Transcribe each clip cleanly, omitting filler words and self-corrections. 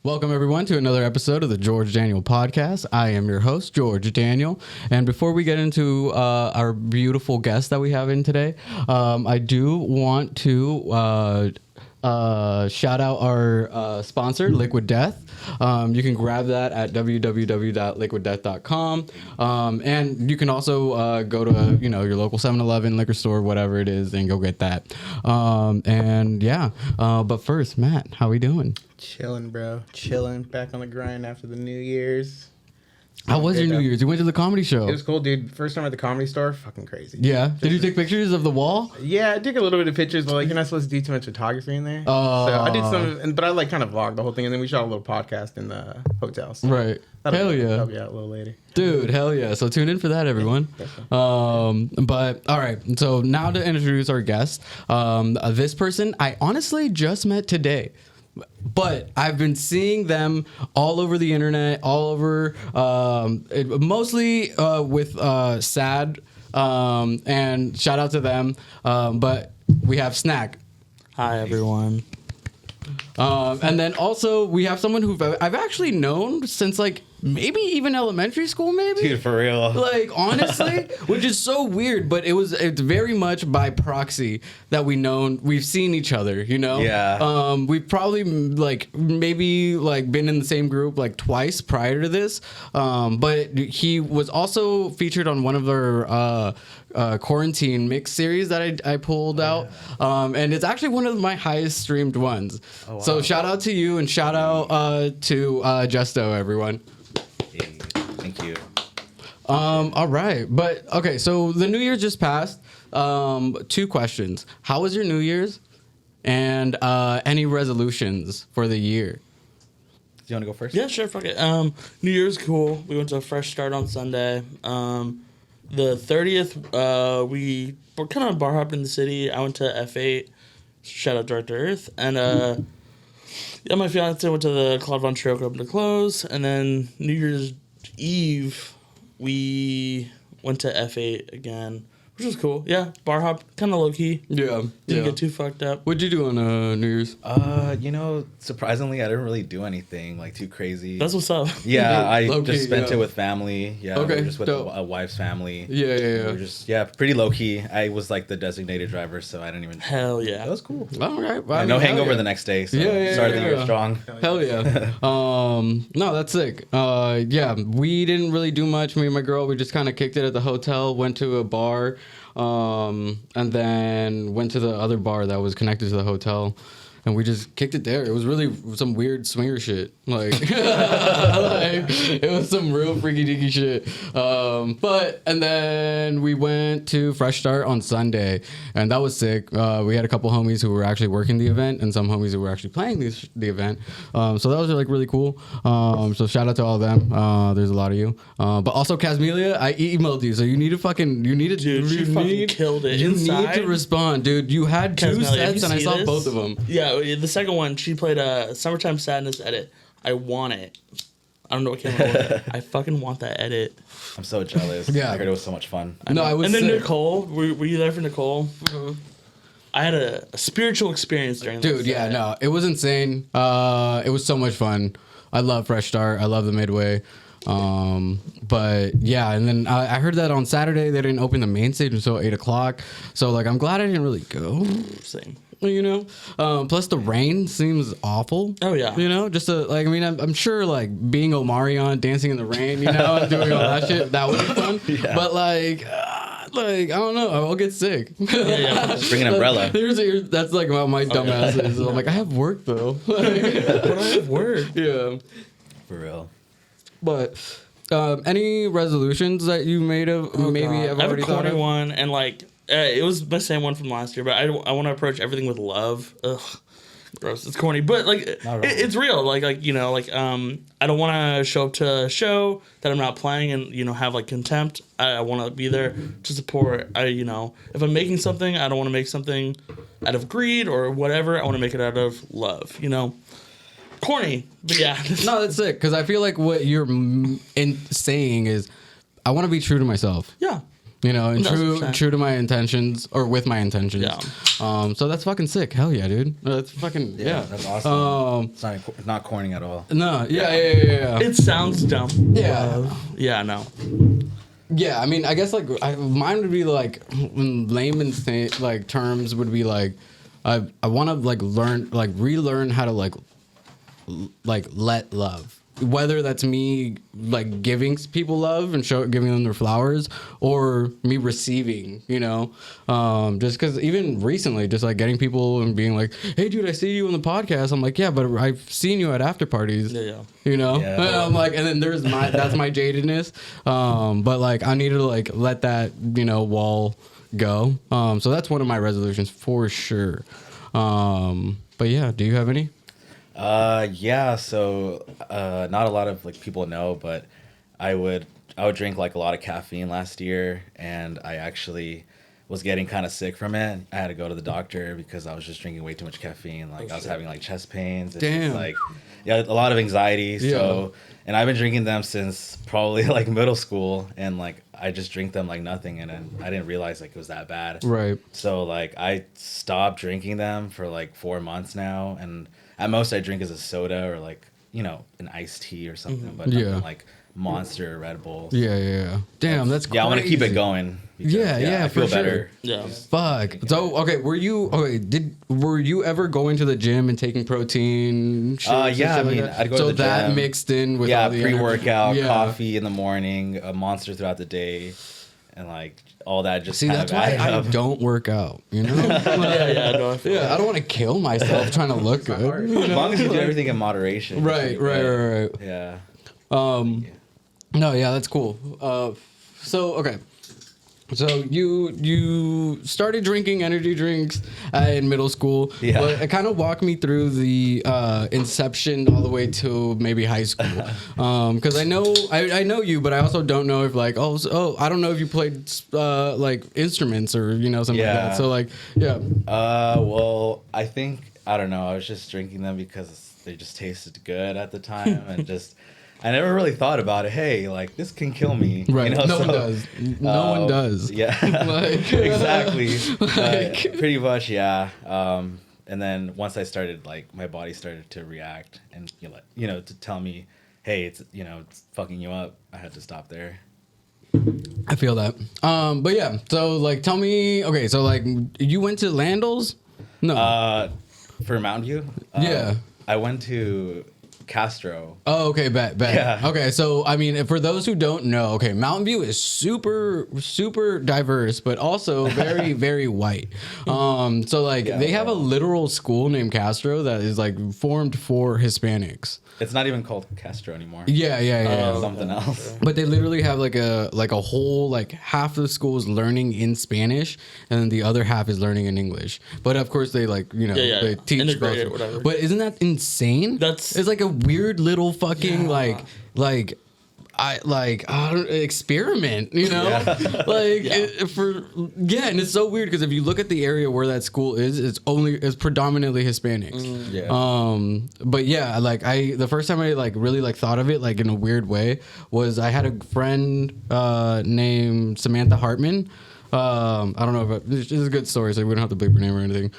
Welcome, everyone, to another episode of the George.Daniel Podcast. I am your host, George.Daniel. And before we get into our beautiful guest that we have in today, I do want to shout out our sponsor, Liquid Death. You can grab that at www.liquiddeath.com. And you can also go to your local 7-Eleven, liquor store, whatever it is, and go get that. But first, Matt, how we doing? Chilling, bro. Chilling. Back on the grind after the New Year's. How was your New Year's? You went to the comedy show. It was cool, dude. First time at the Comedy Store. Fucking crazy. Yeah. Did you take pictures of the wall? Yeah, I took a little bit of pictures, but you're not supposed to do too much photography in there. Oh. So I did some, but I kind of vlogged the whole thing, and then we shot a little podcast in the hotel. So right. Hell yeah. That'll be out a little later. Dude, hell yeah. So tune in for that, everyone. But all right. So now to introduce our guest. This person I honestly just met today. But I've been seeing them all over the internet, all over, mostly with Sad, and shout out to them. But we have Snaq. Hi, everyone. And then also we have someone who I've actually known since maybe even elementary school, maybe. Dude, for real. Honestly, which is so weird, but it's very much by proxy that we've seen each other, Yeah. We've probably maybe been in the same group twice prior to this. But he was also featured on one of their quarantine mix series that I pulled out. And it's actually one of my highest streamed ones. Oh, wow. So shout out to you and shout out to JystDoe, everyone. Thank you. All right. But okay, so the New Year's just passed. 2 questions. How was your New Year's? And any resolutions for the year? Do you want to go first? Yeah, sure. Fuck it. New Year's cool. We went to a fresh start on Sunday. The 30th, we were kind of bar hopped in the city. I went to F8. Shout out Dark to Earth. And my fiance went to the Claude Von Stroke open to close. And then New Year's Eve, we went to F8 again, which was cool. Yeah, bar hop, kind of low key. Yeah. Didn't get too fucked up. What'd you do on New Year's? Surprisingly, I didn't really do anything too crazy. That's what's up. Yeah, I Low-key, just spent it with family. Yeah, Okay, we were just with dope. a wife's family. Yeah. We were just pretty low key. I was the designated driver, so I didn't even. Hell yeah. That was cool. All right. Well, No hangover the next day. So started the year strong. Hell yeah. No, that's sick. We didn't really do much. Me and my girl, we just kind of kicked it at the hotel, went to a bar, and then went to the other bar that was connected to the hotel. And we just kicked it there. It was really some weird swinger shit. It was some real freaky deaky shit. And then we went to Fresh Start on Sunday, and that was sick. We had a couple homies who were actually working the event, and some homies who were actually playing the event. So that was really cool. So shout out to all of them. There's a lot of you. But also Casmelia, I emailed you, so you need to Dude, she fucking killed it. You Inside, need to respond, dude. You had 2 sets, and I saw both of them. Yeah, the second one, she played a Summertime Sadness edit. I want it. I don't know what came out with it. I fucking want that edit. I'm so jealous. Yeah. I heard it was so much fun. No, I was. And then sick. Nicole, were you there for Nicole? Mm-hmm. I had a spiritual experience during that. Dude, yeah, no, it was insane. It was so much fun. I love Fresh Start. I love the Midway. But yeah, and then I heard that on Saturday they didn't open the main stage until 8:00. So I'm glad I didn't really go. Same. Plus the rain seems awful. Oh yeah. Just I'm sure being Omarion, dancing in the rain, doing all that shit, that would be fun. Yeah. But I don't know, I'll get sick. Yeah. Just bring an umbrella. That's my dumb asses. I'm I have work though. But I have work. Yeah. For real. But any resolutions that you made have already I have a thought corny of? one, and it was the same one from last year, but I want to approach everything with love. Ugh, gross. It's corny, but it's real. I don't want to show up to a show that I'm not playing and have contempt. I want to be there to support. If I'm making something, I don't want to make something out of greed or whatever. I want to make it out of love. Corny, but yeah. No, that's sick, because I feel like what you're saying is I want to be true to myself. Yeah. You know, and true 1000%. to my intentions, or with my intentions. Yeah. So that's fucking sick. Hell yeah, dude. That's fucking yeah. That's awesome. It's not corning at all. No, yeah. It sounds dumb. Yeah. Yeah, no. Yeah, I mean, I guess like mine would be like, in layman's like terms would be like, I want to like relearn how to like let love. Whether that's me like giving people love and giving them their flowers, or me receiving, you know, just because even recently, just like getting people and being like, "Hey, dude, I see you on the podcast." I'm like, "Yeah, but I've seen you at after parties." Yeah. You know, Yeah. and I'm like, and then that's my jadedness. But like, I need to like let that, you know, wall go. So that's one of my resolutions for sure. But yeah, do you have any? Yeah, so not a lot of like people know, but I would drink like a lot of caffeine last year, and I actually was getting kind of sick from it. I had to go to the doctor because I was just drinking way too much caffeine. Like I was having like chest pains and Damn. just, like a lot of anxiety. So and I've been drinking them since probably like middle school, and like I just drink them like nothing, and then I didn't realize like it was that bad. Right. So like I stopped drinking them for like 4 months now, and at most I drink is a soda or like, you know, an iced tea or something, but nothing like Monster or Red Bull. Yeah. Damn, that's crazy. I want to keep it going. because, Yeah, I feel for sure. better. Yeah. Fuck. So okay, were you ever going to the gym and taking protein shakes and Yeah, shit I mean, like that? I'd go to so the that gym. mixed in with all the pre-workout, energy. coffee in the morning, a Monster throughout the day, and like all that just See, kind that's of why added I up. don't work out. You know. Yeah, no, I feel Yeah, I don't want to kill myself trying to look good. You As know? long as you do everything in moderation. Right. Yeah. No, yeah, that's cool. So okay. So you started drinking energy drinks in middle school. Yeah. But it kind of walked me through the inception all the way to maybe high school. Because I know you, but I also don't know if like I don't know if you played like instruments or you know something like Yeah. that. So like yeah. Well, I don't know. I was just drinking them because they just tasted good at the time, and just I never really thought about it. Hey, like this can kill me. Right. You know, No one does. No one does. Yeah. Like- exactly. Like- Pretty much, yeah. And then once I started, like, my body started to react and to tell me, hey, it's fucking you up. I had to stop there. I feel that. But yeah. So like, tell me. Okay. So like, you went to Landals? No. For Mountain View. Yeah. I went to Castro. Oh, okay, bet. Yeah. Okay, so I mean, for those who don't know, okay, Mountain View is super, super diverse, but also very, very white. So like they have a literal school named Castro that is like formed for Hispanics. It's not even called Castro anymore. Yeah. It's something else. But they literally have like a whole like half the school is learning in Spanish and then the other half is learning in English. But of course they like they teach integrate both. it, whatever. But isn't that insane? That's- it's like a weird little fucking experiment, you know? And it's so weird because if you look at the area where that school is, it's predominantly Hispanics. But yeah, like the first time I like really like thought of it like in a weird way was I had a friend named Samantha Hartman. I don't know if this is a good story, so we don't have to bleep her name or anything.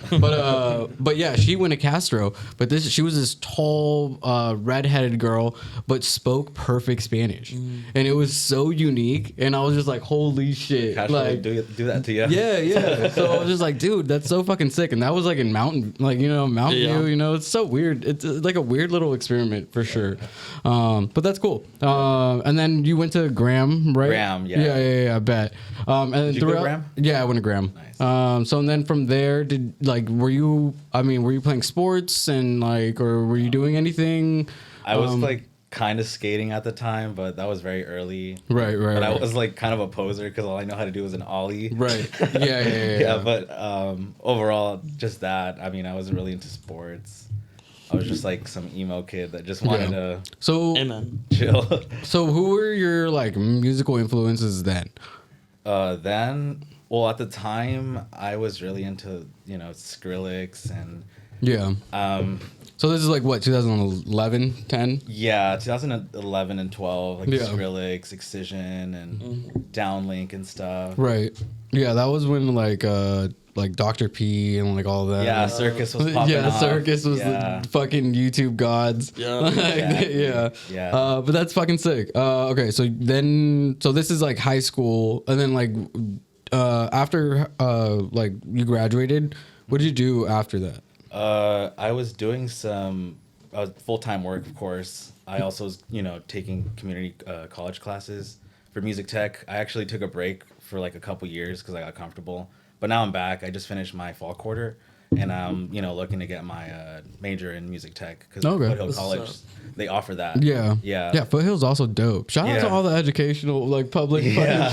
But yeah, she went to Castro. But she was this tall, redheaded girl, but spoke perfect Spanish, and it was so unique. And I was just like, holy shit! Castro, like, do that to you. yeah. So I was just like, dude, that's so fucking sick. And that was like in Mountain View. You know, it's so weird. It's like a weird little experiment for sure. But that's cool. And then you went to Graham, right? Graham, yeah. Yeah. I bet. And then Did you go to Graham? Yeah, I went to Graham. Nice. So and then from there, were you playing sports and like, or were you doing anything? I was like kind of skating at the time, but that was very early. Right. But I was like kind of a poser because all I know how to do is an ollie. Right. Yeah. Yeah, but overall, just that. I mean, I wasn't really into sports. I was just like some emo kid that just wanted to So Amen. chill. So who were your like musical influences then? Then, well, at the time, I was really into Skrillex and Yeah. So this is like what, 2011, 10? Yeah, 2011 and 12, like Yeah. Skrillex, Excision, and Downlink and stuff. Right. Yeah, that was when like Dr. P and like all that. Yeah, Circus was popping Yeah, off. Circus was Yeah. the fucking YouTube gods. Yeah. Yeah. Yeah. But that's fucking sick. Okay, so this is like high school, and then like after like you graduated, what did you do after that? I was doing some full-time work, of course. I also was, taking community college classes for music tech. I actually took a break for like a couple years because I got comfortable. But now I'm back. I just finished my fall quarter, and I'm, looking to get my major in music tech because Foothill College, they offer that. Yeah. Yeah. Foothill's also dope. Shout out to all the educational, like public. Yeah.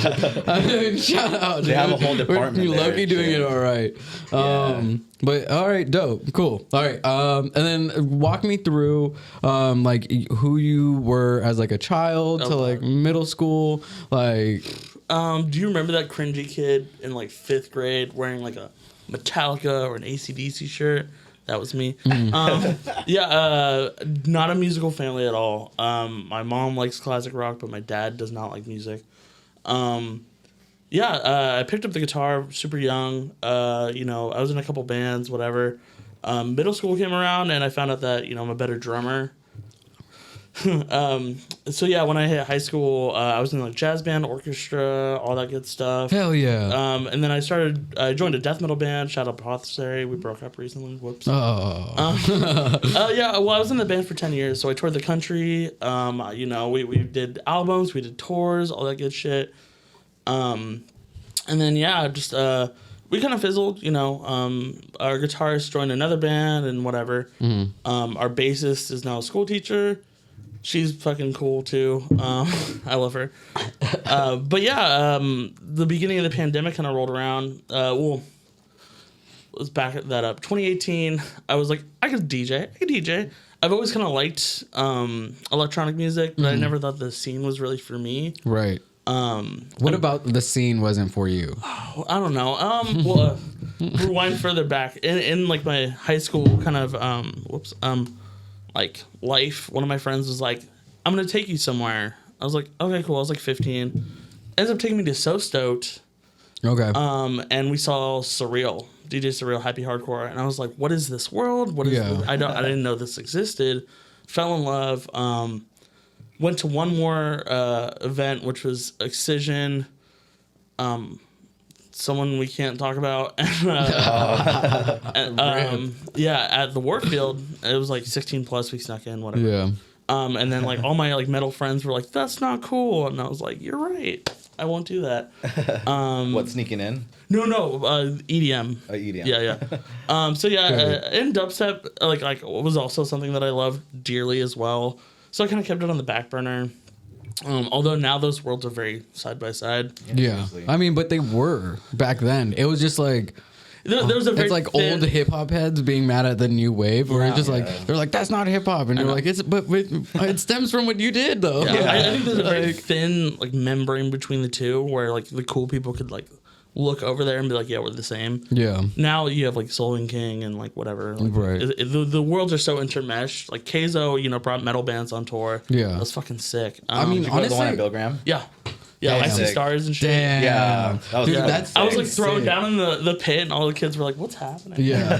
I mean, shout out. They dude. have a whole department We're there, Loki doing shit. it all right. But all right, dope, cool. All right, and then walk me through like who you were as like a child to like middle school, like. Do you remember that cringy kid in like 5th grade wearing like a Metallica or an AC/DC shirt? That was me. Yeah, not a musical family at all. My mom likes classic rock, but my dad does not like music. I picked up the guitar super young. I was in a couple bands, whatever. Middle school came around, and I found out that I'm a better drummer. So yeah, when I hit high school, I was in like jazz band, orchestra, all that good stuff. Hell yeah. And then I joined a death metal band. Shout out Apothecary. We broke up recently. Whoops. Oh. Yeah. Well, I was in the band for 10 years, so I toured the country. We did albums, we did tours, all that good shit. And then we kind of fizzled. Our guitarist joined another band and whatever. Our bassist is now a school teacher. She's fucking cool too. I love her. The beginning of the pandemic kind of rolled around. Let's back that up. 2018, I was like, I could DJ. I've always kind of liked electronic music, but I never thought the scene was really for me. Right. What about the scene wasn't for you? I don't know. Rewind further back in like my high school kind of like life. One of my friends was like, "I'm gonna take you somewhere." I was like, "Okay, cool." I was like 15. Ends up taking me to So Stoked. Okay. And we saw Surreal, DJ Surreal, Happy Hardcore, and I was like, "What is this world? What is this? I didn't know this existed." Fell in love. Went to one more event, which was Excision. Someone we can't talk about. At the Warfield, it was like 16 plus. We snuck in, whatever. Yeah. And then like all my like metal friends were like, "That's not cool," and I was like, "You're right. I won't do that." What, sneaking in? No, EDM. EDM. Yeah. And dubstep like was also something that I loved dearly as well. So I kind of kept it on the back burner. Although now those worlds are very side by side. Yeah. I mean, but they were back then. It was just like there was a very it's like old hip hop heads being mad at the new wave, where it's just like they're like, "That's not hip hop," and you're like, it stems from what you did though. Yeah. I think there's a very thin like membrane between the two, where like the cool people could like look over there and be like, "Yeah, we're the same." Yeah. Now you have like Soul and King and like whatever. Like, right. The worlds are so intermeshed. Like Keizo, brought metal bands on tour. Yeah. That was fucking sick. I mean, Did you go to the one honestly, at Billgram? Yeah. Yeah, Damn. Icy Stars and shit. Damn. Yeah, that was Dude, good. that's I was like sick. thrown down in the pit, and all the kids were like, "What's happening?" Yeah.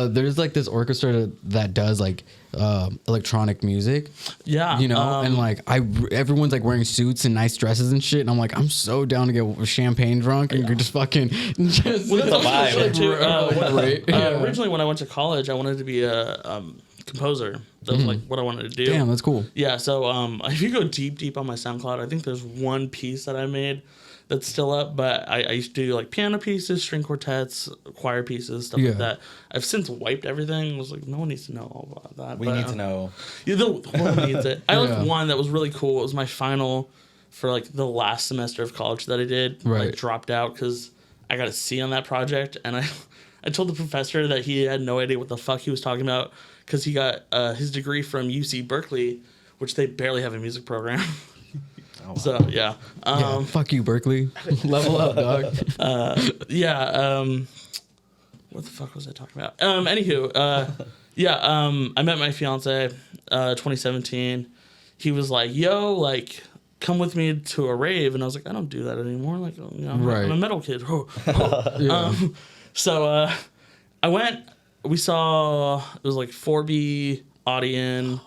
There's like this orchestra that does like electronic music. Yeah. And like everyone's like wearing suits and nice dresses and shit, and I'm like, I'm so down to get champagne drunk and you're just fucking just Well, that's also vibe. shit, too. Right. Originally, when I went to college, I wanted to be a composer. That was like what I wanted to do. Damn, that's cool. Yeah, so if you go deep on my SoundCloud, I think there's one piece that I made that's still up, but I used to do like piano pieces, string quartets, choir pieces, stuff like that. I've since wiped everything. I was like, no one needs to know all about that. We need to know. Yeah, the world needs it. I like one that was really cool. It was my final for like the last semester of college that I did. Right. I dropped out because I got a C on that project, and I told the professor that he had no idea what the fuck he was talking about because he got his degree from UC Berkeley, which they barely have a music program. Oh, wow. So yeah, Fuck you, Berkeley. Level up, dog. what the fuck was I talking about? Anywho, I met my fiance, 2017. He was like, yo, like, come with me to a rave. And I was like, I don't do that anymore. Like, I'm a metal kid. So I went, we saw, it was like 4B, Audion.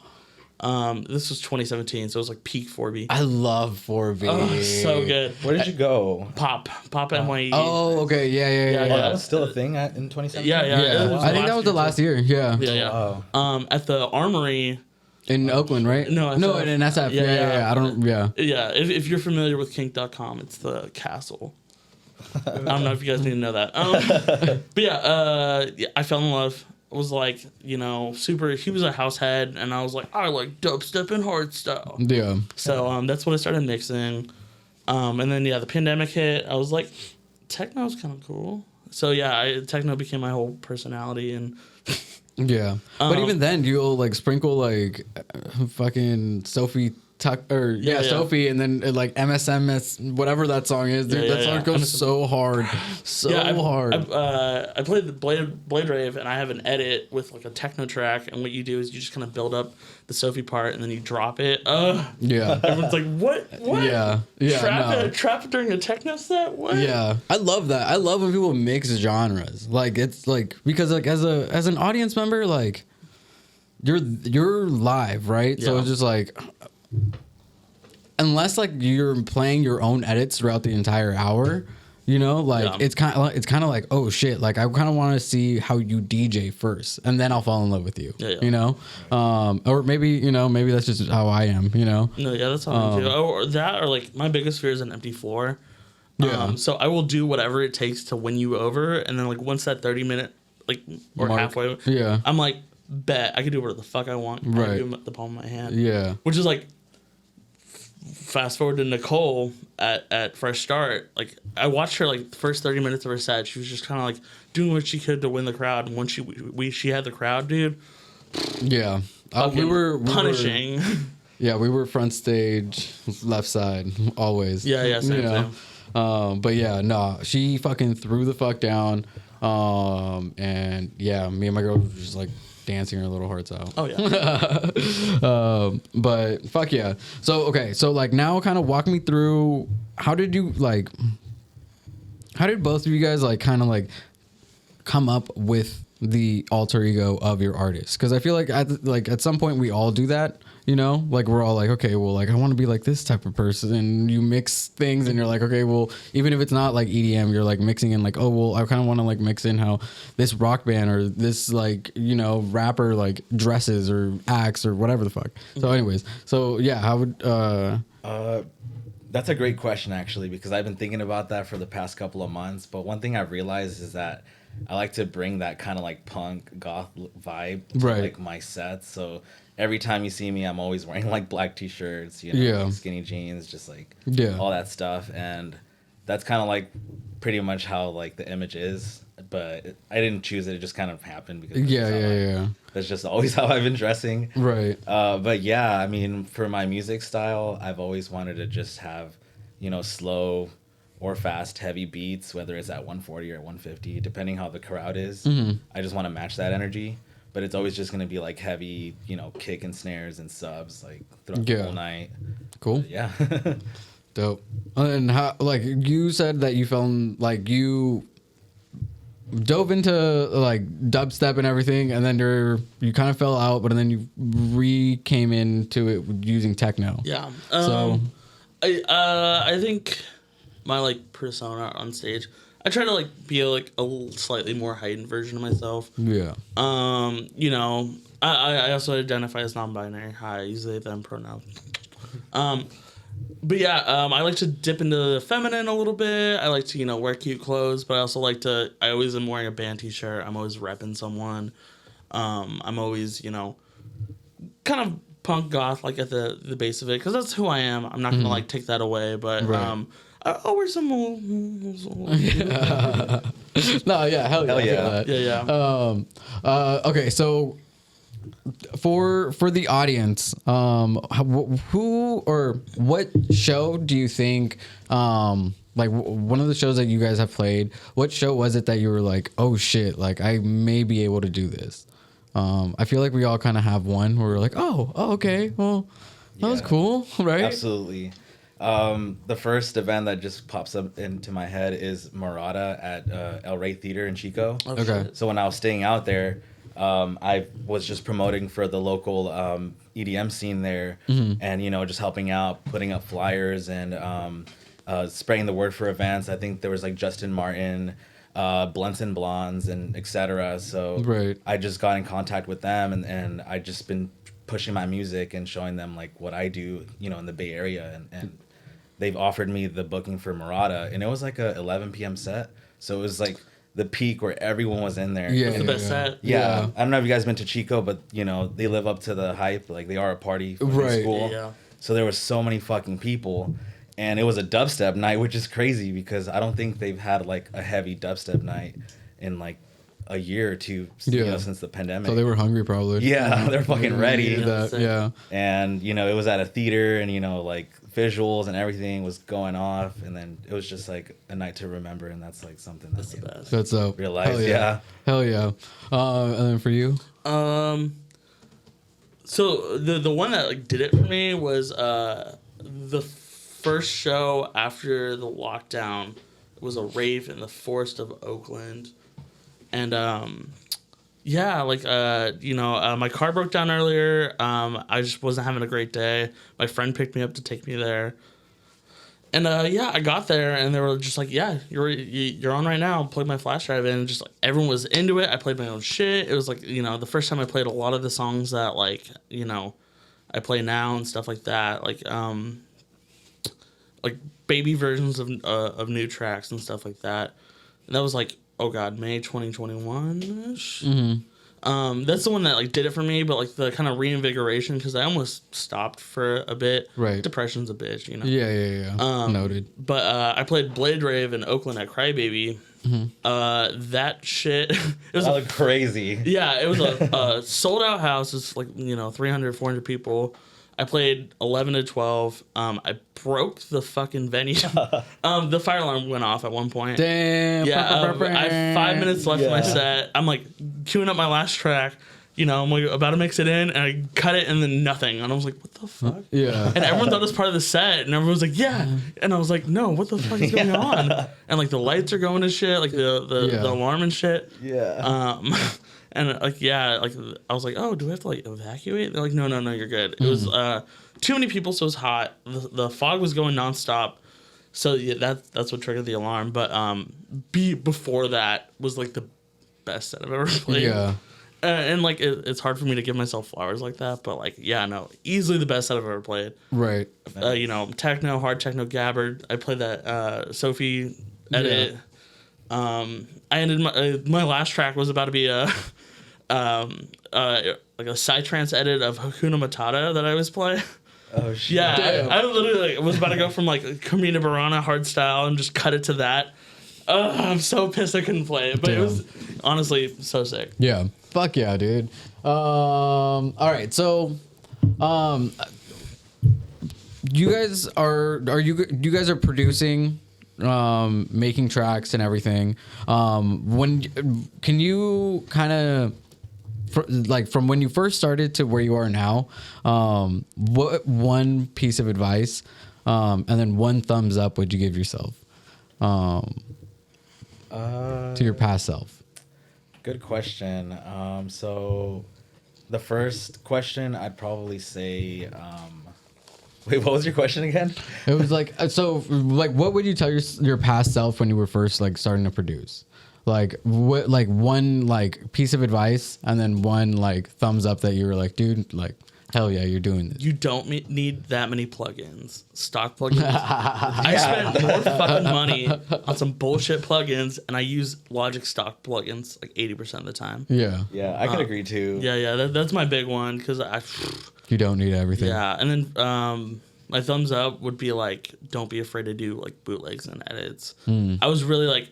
This was 2017, so it was like peak 4B. I love 4B. Oh, so good. Where did you go? Pop NYE. Oh, okay. Yeah. Oh, that was still a thing in 2017? Yeah. I think that was the last year. Yeah. Yeah. At the Armory. In Oakland, right? No, in SF. Yeah. I don't. Yeah. Yeah. If you're familiar with kink.com, it's the castle. I don't know if you guys need to know that. But I fell in love. Was like, super. He was a house head, and I was like, I like dubstep and hardstyle. Yeah. So that's when I started mixing. And then the pandemic hit. I was like, techno's kind of cool. So techno became my whole personality, and yeah. But even then, you'll like sprinkle like fucking Sophie Sophie, and then like MSMS, whatever that song is, dude. That song goes so hard, hard. I played the Blade Rave, and I have an edit with like a techno track, and what you do is you just kind of build up the Sophie part, and then you drop it. Yeah. Everyone's like, what? Yeah. Trap during a techno set? What? Yeah. I love that. I love when people mix genres. Like it's like, because like as an audience member, like you're live, right? So it's just like, unless like you're playing your own edits throughout the entire hour, it's kind of like, oh shit, like I kind of want to see how you DJ first, and then I'll fall in love with you. Or maybe maybe that's just how I am. No, that's how I do. Or that, or like my biggest fear is an empty floor. So I will do whatever it takes to win you over, and then like once that 30-minute or mark, halfway, I'm like, bet I can do whatever the fuck I want. Right. I can do it at the palm of my hand. Yeah. Which is like, fast forward to Nicole at Fresh Start. Like, I watched her like the first 30 minutes of her set. She was just kind of like doing what she could to win the crowd. And once she had the crowd, dude. Yeah. We were punishing. We were front stage, left side, always. Yeah, same. But yeah, no, she fucking threw the fuck down. And yeah, me and my girl were just like dancing our little hearts out. Oh yeah. But fuck yeah. So okay, so like now kind of walk me through, how did both of you guys like kind of like come up with the alter ego of your artist? Because I feel like at some point we all do that, like we're all like, okay, well, like I want to be like this type of person, and you mix things and you're like, okay, well, even if it's not like EDM, you're like mixing in like, oh well, I kind of want to like mix in how this rock band or this like rapper like dresses or acts or whatever the fuck. So anyways, so yeah, how would that's a great question, actually, because I've been thinking about that for the past couple of months. But one thing I've realized is that I like to bring that kind of like punk goth vibe to like my sets. So every time you see me, I'm always wearing like black t-shirts, like skinny jeans, just like all that stuff. And that's kind of like pretty much how like the image is. But I didn't choose it; it just kind of happened because that's just always how I've been dressing. Right. But yeah, I mean, for my music style, I've always wanted to just have, slow or fast, heavy beats, whether it's at 140 or 150, depending how the crowd is. Mm-hmm. I just want to match that energy. But it's always just going to be like heavy, kick and snares and subs like throughout the whole night. Cool. But yeah. Dope. And how, like you said that you felt like you dove into like dubstep and everything, and then you kind of fell out, but then you came into it using techno. Yeah. So I think my like persona on stage, I try to like be like a slightly more heightened version of myself. Yeah. I also identify as non-binary. I use they them pronouns. But yeah, I like to dip into the feminine a little bit. I like to, wear cute clothes, but I also like to, I always am wearing a band t-shirt. I'm always repping someone. I'm always, kind of punk goth, like at the base of it, because that's who I am. I'm not going to like take that away, but I'll wear some more. No, yeah, hell yeah. Yeah. Okay, so for the audience, who or what show do you think like one of the shows that you guys have played, what show was it that you were like, oh shit, like I may be able to do this? I feel like we all kind of have one where we're like, oh, okay, well, that was cool, right? Absolutely. The first event that just pops up into my head is Murata at El Rey Theater in Chico. Oh, Okay. shit. So when I was staying out there, I was just promoting for the local EDM scene there, and just helping out, putting up flyers and spreading the word for events. I think there was like Justin Martin, Blunts and Blondes, and etc. So Right. I just got in contact with them, and I just been pushing my music and showing them like what I do, in the Bay Area, and they've offered me the booking for Murata, and it was like a 11 p.m. set, so it was like the peak where everyone was in there. Yeah, That's the best set. Yeah. I don't know if you guys been to Chico, but they live up to the hype. Like they are a party for Right. school. Yeah. So there was so many fucking people, and it was a dubstep night, which is crazy because I don't think they've had like a heavy dubstep night in like a year or two, since the pandemic. So they were hungry, probably. Yeah, they're fucking ready. Yeah. And it was at a theater, and like visuals and everything was going off, and then it was just like a night to remember, and that's like something That's the best. That's a Realize, hell yeah. Hell yeah. And then for you, So the one that like did it for me was the first show after the lockdown. It was a rave in the forest of Oakland, and my car broke down earlier. I just wasn't having a great day. My friend picked me up to take me there. And I got there, and they were just like, "Yeah, you're on right now." Played my flash drive in, and just like everyone was into it. I played my own shit. It was like the first time I played a lot of the songs that I play now and stuff like that, like baby versions of new tracks and stuff like that. And that was like, oh god, May 2021-ish. That's the one that like did it for me, but like the kind of reinvigoration, because I almost stopped for a bit. Right. Depression's a bitch, Yeah. Noted. But I played Blade Rave in Oakland at Crybaby. That shit, it was That looked crazy. yeah, it was a sold out house. It's like 300, 400 people. I played 11 to 12. I broke the fucking venue. The fire alarm went off at one point. Damn. Yeah, I have 5 minutes left in my set. I'm like queuing up my last track. I'm like about to mix it in, and I cut it, and then nothing. And I was like, what the fuck? Yeah. And everyone thought it was part of the set, and everyone was like, yeah. And I was like, no, what the fuck is going on? And like the lights are going to shit, like the alarm and shit. Yeah. And I was like, oh, do we have to like evacuate? They're like, no, you're good. It was too many people, so it was hot. The fog was going nonstop, so yeah, that's what triggered the alarm. But before that was like the best set I've ever played. Yeah. And like it's hard for me to give myself flowers like that, but like easily the best set I've ever played. Right. Techno, hard techno, Gabbard. I played that Sophie edit. I ended my last track was about to be a like a psytrance edit of Hakuna Matata that I was playing. Oh shit. Yeah, I literally was about to go from like Carmina Burana hard style and just cut it to that. I'm so pissed I couldn't play it, but it was honestly so sick. Yeah. Fuck yeah, dude. All right. So, you guys you guys are producing, making tracks and everything. Can you kind of, from when you first started to where you are now, what one piece of advice, and then one thumbs up would you give yourself, to your past self? Good question. So the first question, I'd probably say, wait, what was your question again? It was like, what would you tell your past self when you were first like starting to produce? Like what, like one like piece of advice, and then one like thumbs up that you were like, dude, like hell yeah, you're doing this. You don't need that many plugins. Stock plugins. I spent more fucking money on some bullshit plugins, and I use Logic stock plugins like 80% of the time. Yeah. Yeah, I could agree too. Yeah, that's my big one, because You don't need everything. yeah. And then my thumbs up would be like, don't be afraid to do like bootlegs and edits. I was really like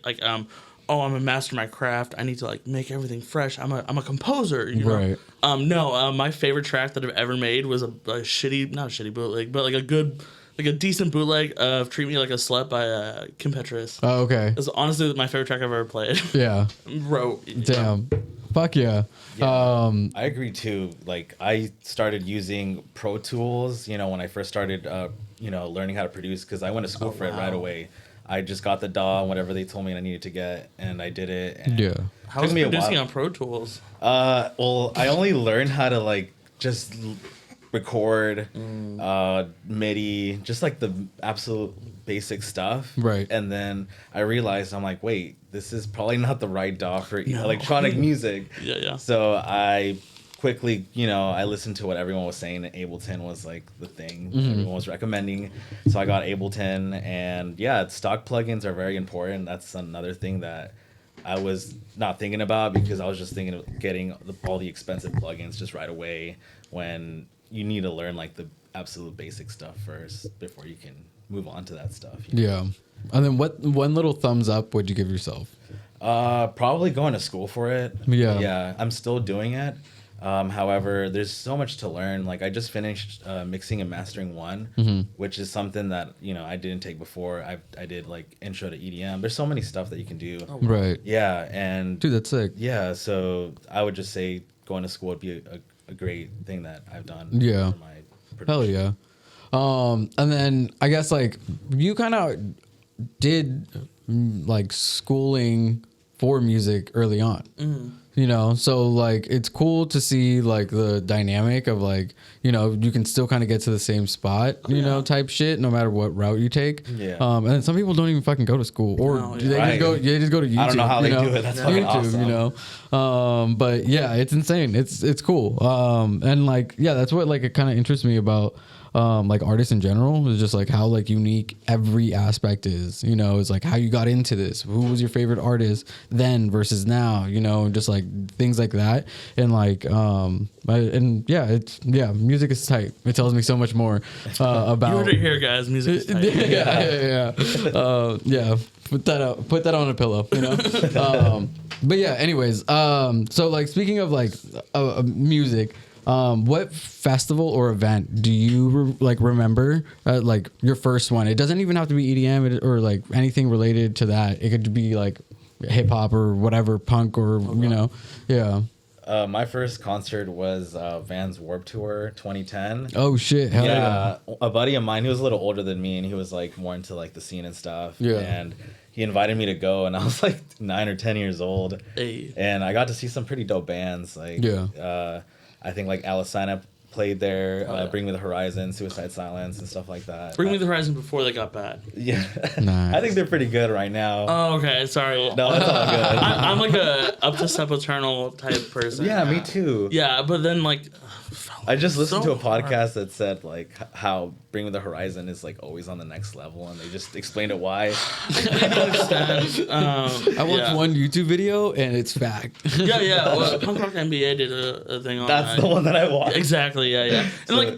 oh, I'm a master of my craft. I need to like make everything fresh. I'm a composer, you know. Right. My favorite track that I've ever made was not a shitty bootleg, but like a good like a decent bootleg of "Treat Me Like a Slut" by Kim Petras. Oh, okay. It's honestly my favorite track I've ever played. Yeah. Bro. Damn. Fuck yeah. I agree too. Like I started using Pro Tools, when I first started, learning how to produce because I went to school for it right away. I just got the DAW, whatever they told me I needed to get, and I did it. And Yeah. How was me a producing while. on Pro Tools? Well, I only learned how to like just record, MIDI, just like the absolute basic stuff. Right. And then I realized I'm like, wait, this is probably not the right DAW for electronic music. Yeah. So I quickly, I listened to what everyone was saying, and Ableton was like the thing everyone was recommending. So I got Ableton, and stock plugins are very important. That's another thing that I was not thinking about because I was just thinking of getting all the expensive plugins just right away when you need to learn like the absolute basic stuff first before you can move on to that stuff. Yeah. And then what one little thumbs up would you give yourself? Probably going to school for it. Yeah. I'm still doing it. However, there's so much to learn. Like I just finished mixing and mastering 1, which is something that I didn't take before. I did like intro to EDM. There's so many stuff that you can do. Right. Yeah, and Dude, that's sick. yeah, so I would just say going to school would be a great thing that I've done. Yeah. For my Hell production. yeah. And then I guess like you kind of did like schooling for music early on. So like it's cool to see like the dynamic of like you can still kind of get to the same spot type shit no matter what route you take. Yeah. And then some people don't even fucking go to school or they Right. just go to YouTube. I don't know how they you do it. That's fucking awesome. But yeah, it's insane. It's cool. And like that's what like it kind of interests me about like artists in general is just like how like unique every aspect is. It's like how you got into this. Who was your favorite artist then versus now? Just like things like that. And like music is tight. It tells me so much more about. You heard it here, guys. Music is tight. Yeah. Put that on a pillow, but yeah, anyways, so like speaking of like music, what festival or event do you remember like your first one? It doesn't even have to be EDM or like anything related to that. It could be like hip hop or whatever, punk or yeah. My first concert was Vans Warped Tour 2010. Oh shit! Hell yeah. A buddy of mine, he was a little older than me, and he was like more into like the scene and stuff. Yeah. And he invited me to go, and I was like 9 or 10 years old. Hey. And I got to see some pretty dope bands. Like, I think like Alisana played there, Bring Me the Horizon, Suicide Silence, and stuff like that. Bring Me the Horizon before they got bad. Yeah. Nice. I think they're pretty good right now. Oh, okay. Sorry. No, it's all good. I'm like a Up to Sempiternal type person. Yeah, me too. Yeah, but then like I just listened to a hard. podcast that said like how Bring Me the Horizon is like always on the next level, and they just explained it why. I understand. I watched one YouTube video and it's fact. Yeah. Well, Punk Rock NBA did a thing on That's that. the one that I watched. Exactly. Yeah. And like,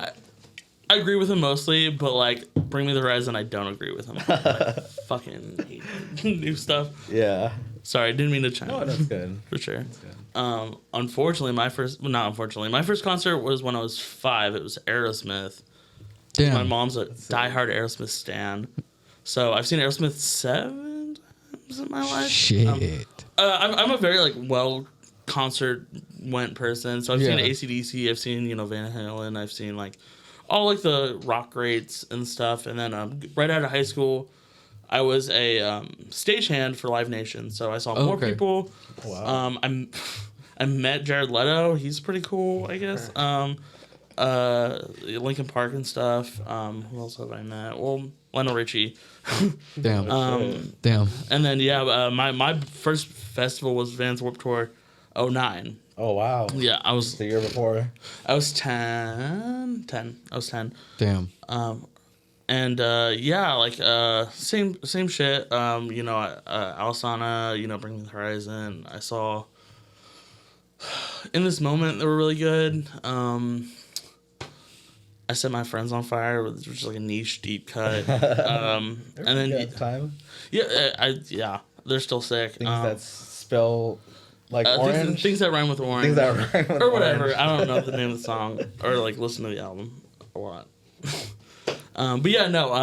I agree with him mostly, but like, Bring Me the Horizon, I don't agree with him. Like, fucking hate new stuff. Yeah. Sorry, didn't mean to chime. No, in. that's good. For sure. That's good. Unfortunately, my first concert was when I was 5. It was Aerosmith. Damn. My mom's a diehard Aerosmith stan, so I've seen Aerosmith 7 times in my life. Shit. I'm a very like well concert went person, so I've seen Yeah. AC/DC, I've seen Van Halen, I've seen like all like the rock greats and stuff, and then right out of high school, I was a stagehand for Live Nation, so I saw more Okay. people. Wow. I met Jared Leto. He's pretty cool, I guess. Linkin Park and stuff. Who else have I met? Well, Lionel Richie. Damn. Damn. And then my first festival was Vans Warped Tour 2009. Oh wow. Yeah, I was The year before. 10. I was 10. Damn. And same shit. Alisana, Bring Me the Horizon. I saw In This Moment, they were really good. I Set My Friends on Fire, which was like a niche deep cut. And then time. they're still sick. Things that spell like orange. Things that rhyme with orange. Things that rhyme with or whatever. orange. I don't know the name of the song or like listen to the album a lot. But yeah, no,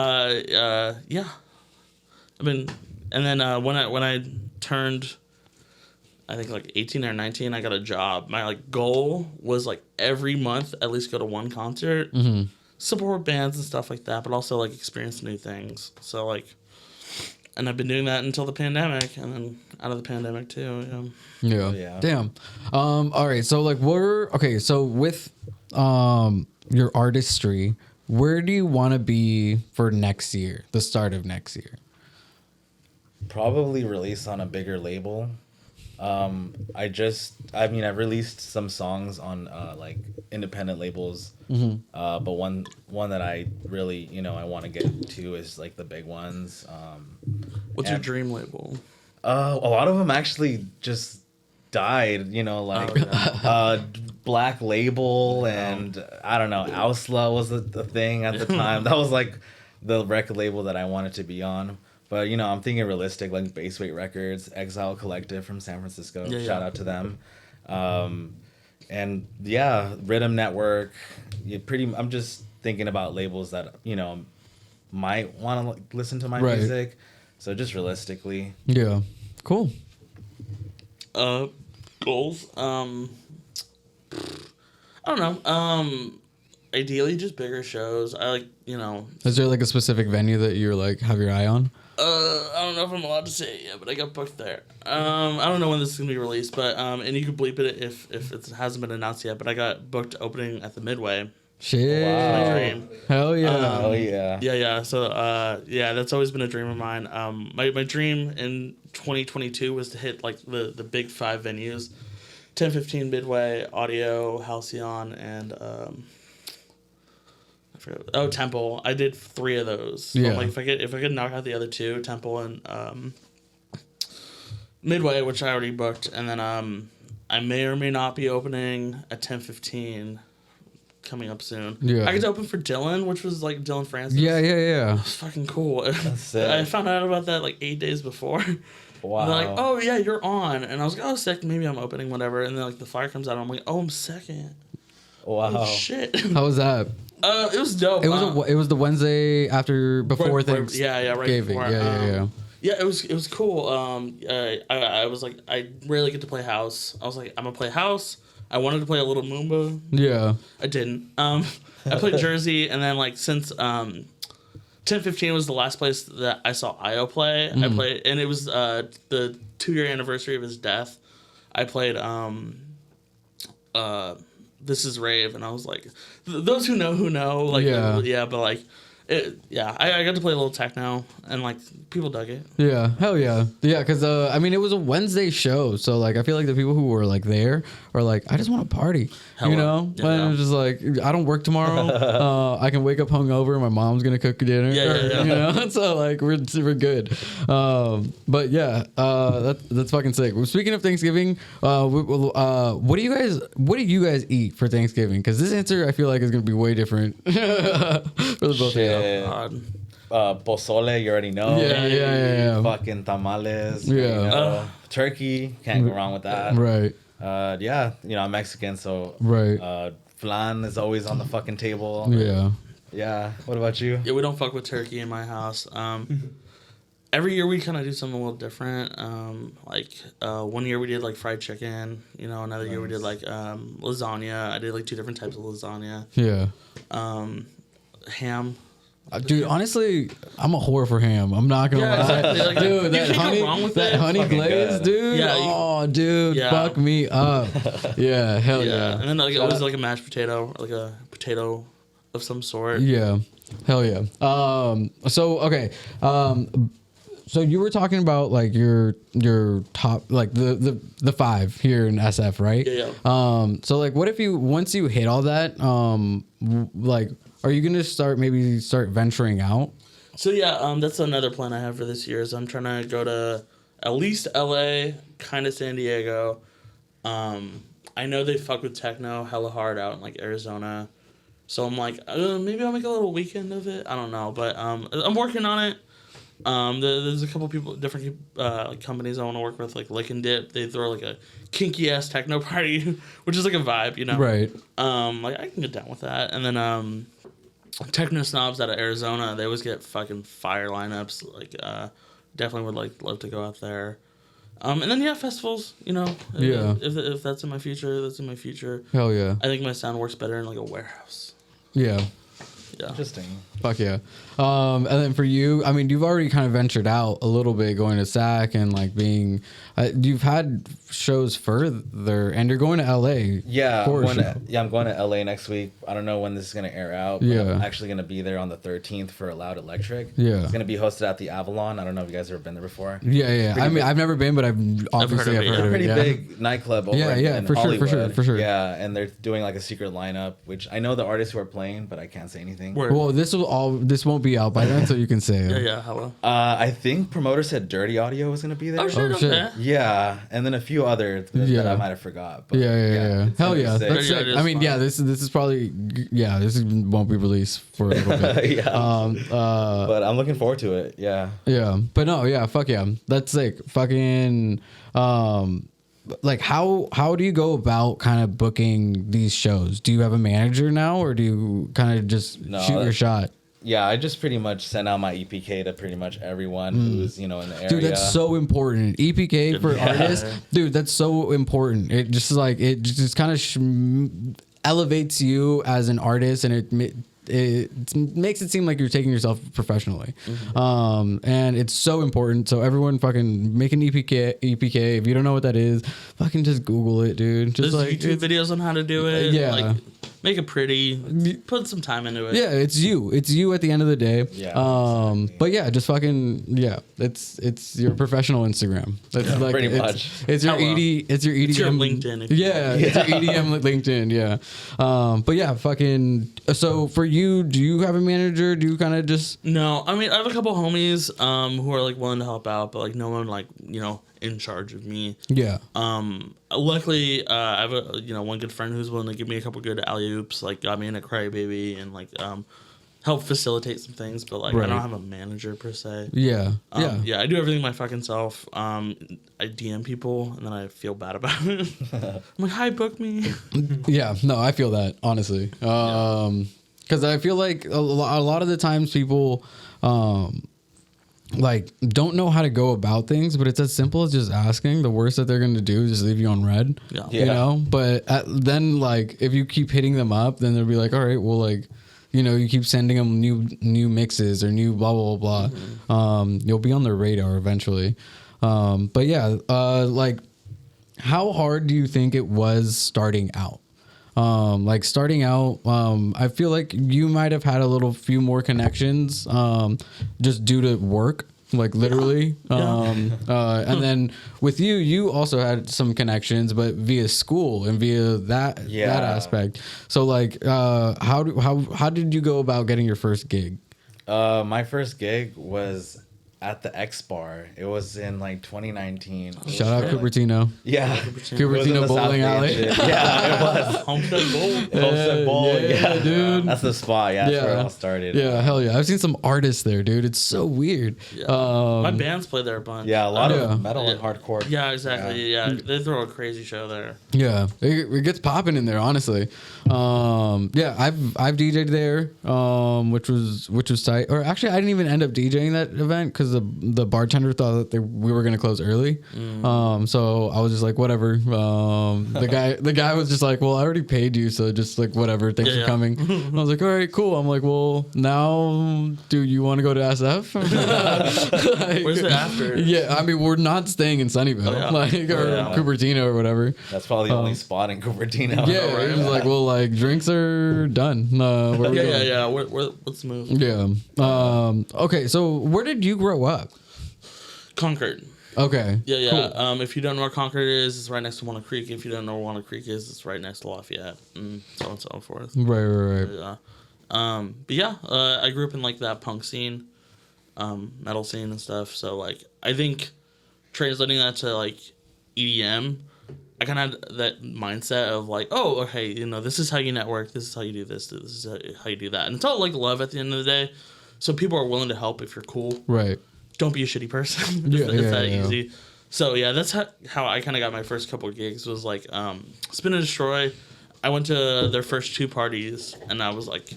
yeah. I mean, and then when I turned, I think like 18 or 19, I got a job. My like goal was like every month at least go to one concert, support bands and stuff like that, but also like experience new things. So like, and I've been doing that until the pandemic, and then out of the pandemic too. Yeah. Yeah. Damn. All right. So like, so with your artistry, where do you want to be for next year? The start of next year. Probably release on a bigger label. I've released some songs on like independent labels, but one that I really I want to get to is like the big ones. What's your dream label? A lot of them actually just died. Black Label and I don't know, Ausla was the thing at the time. That was like the record label that I wanted to be on. But, I'm thinking realistic, like Base Weight Records, Exile Collective from San Francisco. Shout out to them. And, yeah, Rhythm Network. I'm just thinking about labels that, might want to listen to my music. So just realistically. Yeah. Cool. Goals? I don't know. Ideally, just bigger shows. I like, Is there like a specific venue that you're like have your eye on? I don't know if I'm allowed to say it yet, but I got booked there. I don't know when this is gonna be released, but and you can bleep it if it hasn't been announced yet. But I got booked opening at the Midway. Shit! My dream. Hell yeah! Oh yeah! Yeah. So that's always been a dream of mine. My dream in 2022 was to hit like the big 5 venues: 1015 Midway, Audio, Halcyon, and Temple. I did 3 of those. So Yeah. I'm like, if I could knock out the other 2, Temple and Midway, which I already booked, and then I may or may not be opening at 1015 coming up soon. Yeah. I get to open for Dylan, which was like Dylan Francis. Yeah. It's fucking cool. sick. I found out about that like 8 days before. Wow. And they're like, oh yeah, you're on, and I was like, oh sick, maybe I'm opening, whatever. And then like the flyer comes out, and I'm like, oh, I'm second. Wow. Oh shit. How was that? It was dope. It was the Wednesday before things. Right Giving. before. Yeah. Yeah, it was cool. I was like, I rarely get to play house. I was like, I'm gonna play house. I wanted to play a little Moomba. Yeah. I didn't. I played Jersey, and then like since 1015 was the last place that I saw Io play. I played, and it was the 2-year anniversary of his death. I played This Is Rave, and I was like, those who know, like, Yeah. But like, I got to play a little techno, and like people dug it. Yeah, hell yeah. Yeah, because it was a Wednesday show, so like I feel like the people who were like there are like, I just want to party, Hella. But it was just like, I don't work tomorrow. I can wake up hungover. My mom's gonna cook dinner. Yeah. So like we're good. But yeah, that's fucking sick. Well, speaking of Thanksgiving, what do you guys eat for Thanksgiving? Because this answer I feel like is gonna be way different for the both of you. God. Pozole, you already know. Yeah. Fucking tamales. Yeah. Turkey, can't go wrong with that. Right. I'm Mexican, so Right. flan is always on the fucking table. Yeah. Yeah. What about you? Yeah, we don't fuck with turkey in my house. Every year we kind of do something a little different. Like 1 year we did like fried chicken. Another year we did like lasagna. I did like 2 different types of lasagna. Yeah. Ham. Dude, honestly, I'm a whore for ham. I'm not gonna lie. Exactly. Like, Dude, that you can't go wrong with that. honey Fucking glaze, good. dude. Yeah, Oh, dude, yeah. fuck me up. Yeah, hell yeah. And then like always like a mashed potato, or like a potato of some sort. Yeah, hell yeah. So okay. So you were talking about like your top, like the 5 here in SF, right? Yeah. So like, what if once you hit all that, like, are you gonna start venturing out? So yeah, that's another plan I have for this year. Is I'm trying to go to at least LA, kind of San Diego. I know they fuck with techno hella hard out in like Arizona, so I'm like, maybe I'll make a little weekend of it. I don't know, but I'm working on it. There's a couple different like companies I want to work with, like Lick and Dip. They throw like a kinky ass techno party, which is like a vibe, Right. Like I can get down with that, and then Techno snobs out of Arizona. They always get fucking fire lineups. Like, definitely would love to go out there. And then festivals. If that's in my future, that's in my future. Hell yeah. I think my sound works better in like a warehouse. Yeah. Yeah. Interesting. Fuck yeah. And then for you, I mean, you've already kind of ventured out a little bit, going to SAC and like being, you've had shows further, and you're going to LA. Yeah, for a show. I'm going to LA next week. I don't know when this is gonna air out. But I'm actually gonna be there on the 13th for Loud Electric. Yeah, it's gonna be hosted at the Avalon. I don't know if you guys have ever been there before. Yeah. I mean, I've never been, but I've heard of it. It's a pretty big nightclub over in for Hollywood. sure. Yeah, and they're doing like a secret lineup, which I know the artists who are playing, but I can't say anything. Well, this won't be out by then, so you can say it. Yeah, hello. I think promoter said Dirty Audio was gonna be there. Oh shit, okay. Yeah, and then a few others that I might have forgot. But Yeah. Hell yeah, sick. that's sick. I mean, this is probably this won't be released for a little bit. But I'm looking forward to it. Yeah. But no, fuck yeah, that's sick. Fucking like how do you go about kind of booking these shows? Do you have a manager now, or do you kind of just shoot your shot? Yeah, I just pretty much send out my EPK to pretty much everyone who's in the area. Dude, that's so important. EPK for artists, dude, that's so important. It just kind of elevates you as an artist, and it makes it seem like you're taking yourself professionally. And it's so important. So everyone fucking make an EPK. If you don't know what that is, fucking just Google it, dude. Just There's YouTube videos on how to do it. Yeah. Like, make it pretty. Put some time into it. Yeah, it's you at the end of the day. Yeah, exactly. But yeah, just fucking it's your professional Instagram. That's like pretty much. It's your ED. It's your EDM. It's your LinkedIn. It's your EDM LinkedIn. Yeah. But yeah, fucking. So for you, do you have a manager? Do you kind of just? No, I mean I have a couple homies who are like willing to help out, but like no one like in charge of me. Yeah. Luckily, I have a one good friend who's willing to give me a couple good alley oops, like got me in a Crybaby and like help facilitate some things, but like I don't have a manager per se. Yeah. Yeah, I do everything my fucking self. I DM people and then I feel bad about it. I'm like, hi, book me. Yeah, no, I feel that honestly. Because I feel like a lot of the times people like don't know how to go about things, but it's as simple as just asking. The worst that they're going to do is just leave you on red. Yeah. You know, but then like if you keep hitting them up, then they'll be like, all right, well, like, you keep sending them new mixes or new blah blah blah. You'll be on their radar eventually. But yeah, like how hard do you think it was starting out? Like starting out, I feel like you might have had a few more connections, just due to work, like literally. And then with you also had some connections, but via school and via that aspect. So like, how did you go about getting your first gig? My first gig was at the X Bar. It was in like 2019. Shout out Cupertino. Yeah, Cupertino Bowling Alley. Yeah, it was Homestead Bowl. Homestead Bowl. Yeah, dude. That's the spot. Yeah, that's where it all started. Yeah, hell yeah. I've seen some artists there, dude. It's so weird. Yeah. My bands play there a bunch. Yeah, a lot of metal and hardcore. Yeah, exactly. Yeah, they throw a crazy show there. Yeah, it gets popping in there, honestly. Yeah, I've DJ'd there, which was tight. Or actually, I didn't even end up DJing that event because the bartender thought that we were gonna close early. So I was just like, whatever. The guy was just like, well, I already paid you, so just like whatever. Thanks for coming. And I was like, all right, cool. I'm like, well, now, do you want to go to SF? Like, where's the after? Yeah, I mean, we're not staying in Sunnyvale, Cupertino or whatever. That's probably the only spot in Cupertino. Yeah, right? It was like, well, like drinks are done. Let's move. Yeah. Okay, so where did you grow up? Concord. Okay. Yeah. Cool. If you don't know where Concord is, it's right next to Walnut Creek. If you don't know where Walnut Creek is, it's right next to Lafayette, and so on and so forth. Right. Yeah. But yeah, I grew up in like that punk scene, metal scene and stuff. So like, I think translating that to like EDM, I kind of had that mindset of like, oh, okay, this is how you network. This is how you do this. This is how you do that. And it's all like love at the end of the day. So people are willing to help if you're cool. Right. Don't be a shitty person. It's that easy. So yeah, that's how I kind of got my first couple of gigs. Was like Spin and Destroy. I went to their first two parties, and I was like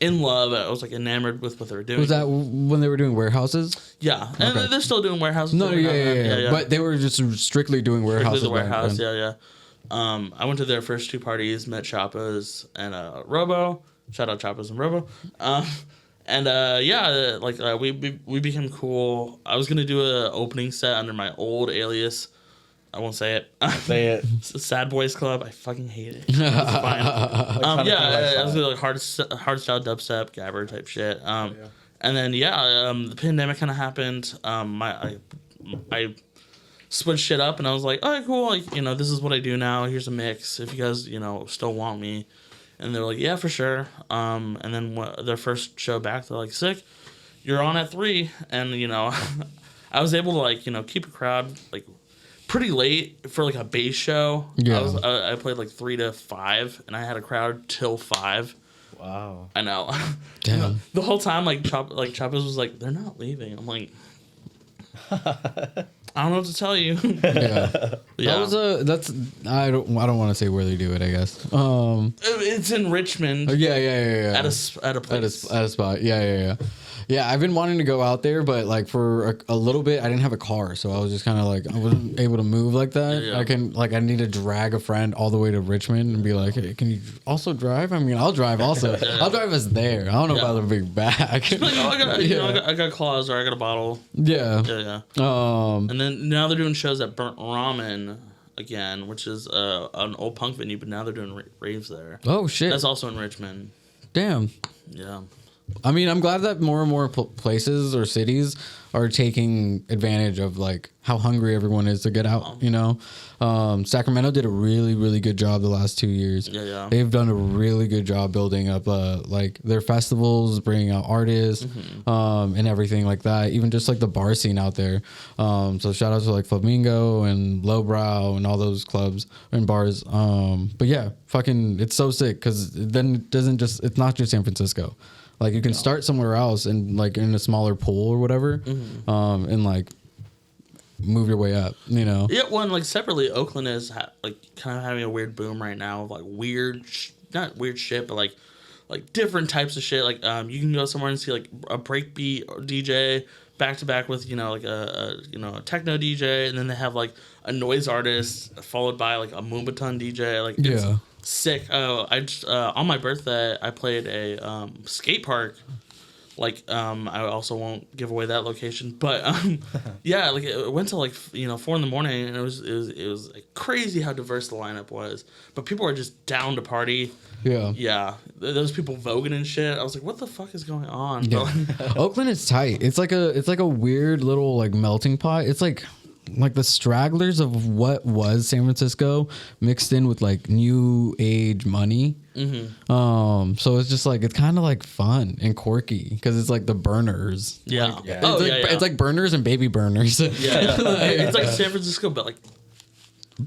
in love. I was like enamored with what they were doing. Was that when they were doing warehouses? Yeah, and Okay. they're still doing warehouses. No, yeah. But they were just strictly doing warehouses. Strictly the warehouse, back then. yeah. I went to their first 2 parties, met Chapas and Robo. Shout out Chapas and Robo. We became cool. I was gonna do an opening set under my old alias. I won't say it. Say it. Sad Boys Club. I fucking hate it. It's fine. I was doing like hard style dubstep, gabber type shit. And then the pandemic kind of happened. I switched shit up, and I was like, all right, cool. Like, this is what I do now. Here's a mix. If you guys, still want me, and they're like, yeah, for sure. And then their first show back, they're like, sick. You're on at 3, and I was able to like keep a crowd like pretty late for like a bass show. Yeah. I played like 3 to 5, and I had a crowd till 5. Wow. I know. Damn. The whole time, Chapas was like, they're not leaving. I'm like, I don't know what to tell you. Yeah. I don't want to say where they do it, I guess. It's in Richmond. Yeah. At a place. At a spot. Yeah. Yeah, I've been wanting to go out there, but like for a little bit, I didn't have a car, so I was just kind of like I wasn't able to move like that. Yeah. I need to drag a friend all the way to Richmond and be like, hey, can you also drive? I mean, I'll drive also. I'll drive us there. I don't know about the big back. Like, I got claws or I got a bottle. Yeah. Yeah. And then now they're doing shows at Burnt Ramen again, which is an old punk venue, but now they're doing raves there. Oh shit. That's also in Richmond. Damn. Yeah. I mean, I'm glad that more and more places or cities are taking advantage of like how hungry everyone is to get out. Sacramento did a really, really good job the last 2 years. Yeah. They've done a really good job building up like their festivals, bringing out artists, and everything like that. Even just like the bar scene out there. So shout out to like Flamingo and Lowbrow and all those clubs and bars. But yeah, fucking, it's so sick because then it's not just San Francisco. Like you can start somewhere else and like in a smaller pool or whatever, and like move your way up. Yeah. One like separately, Oakland is like kind of having a weird boom right now of like not weird shit, but like different types of shit. Like you can go somewhere and see like a breakbeat DJ back to back with like a techno DJ, and then they have like a noise artist followed by like a Moombahton DJ. Like it's sick. I just on my birthday I played a skate park. Like I also won't give away that location, but yeah, like it went to like 4 a.m, and it was like crazy how diverse the lineup was. But people were just down to party. Yeah. Those people voguing and shit. I was like, what the fuck is going on? Yeah. Oakland is tight. It's like a weird little like melting pot. It's like the stragglers of what was San Francisco mixed in with like new age money. So it's just like it's kind of like fun and quirky because it's like the burners. Yeah. Like, it's like burners and baby burners. It's like San Francisco, but like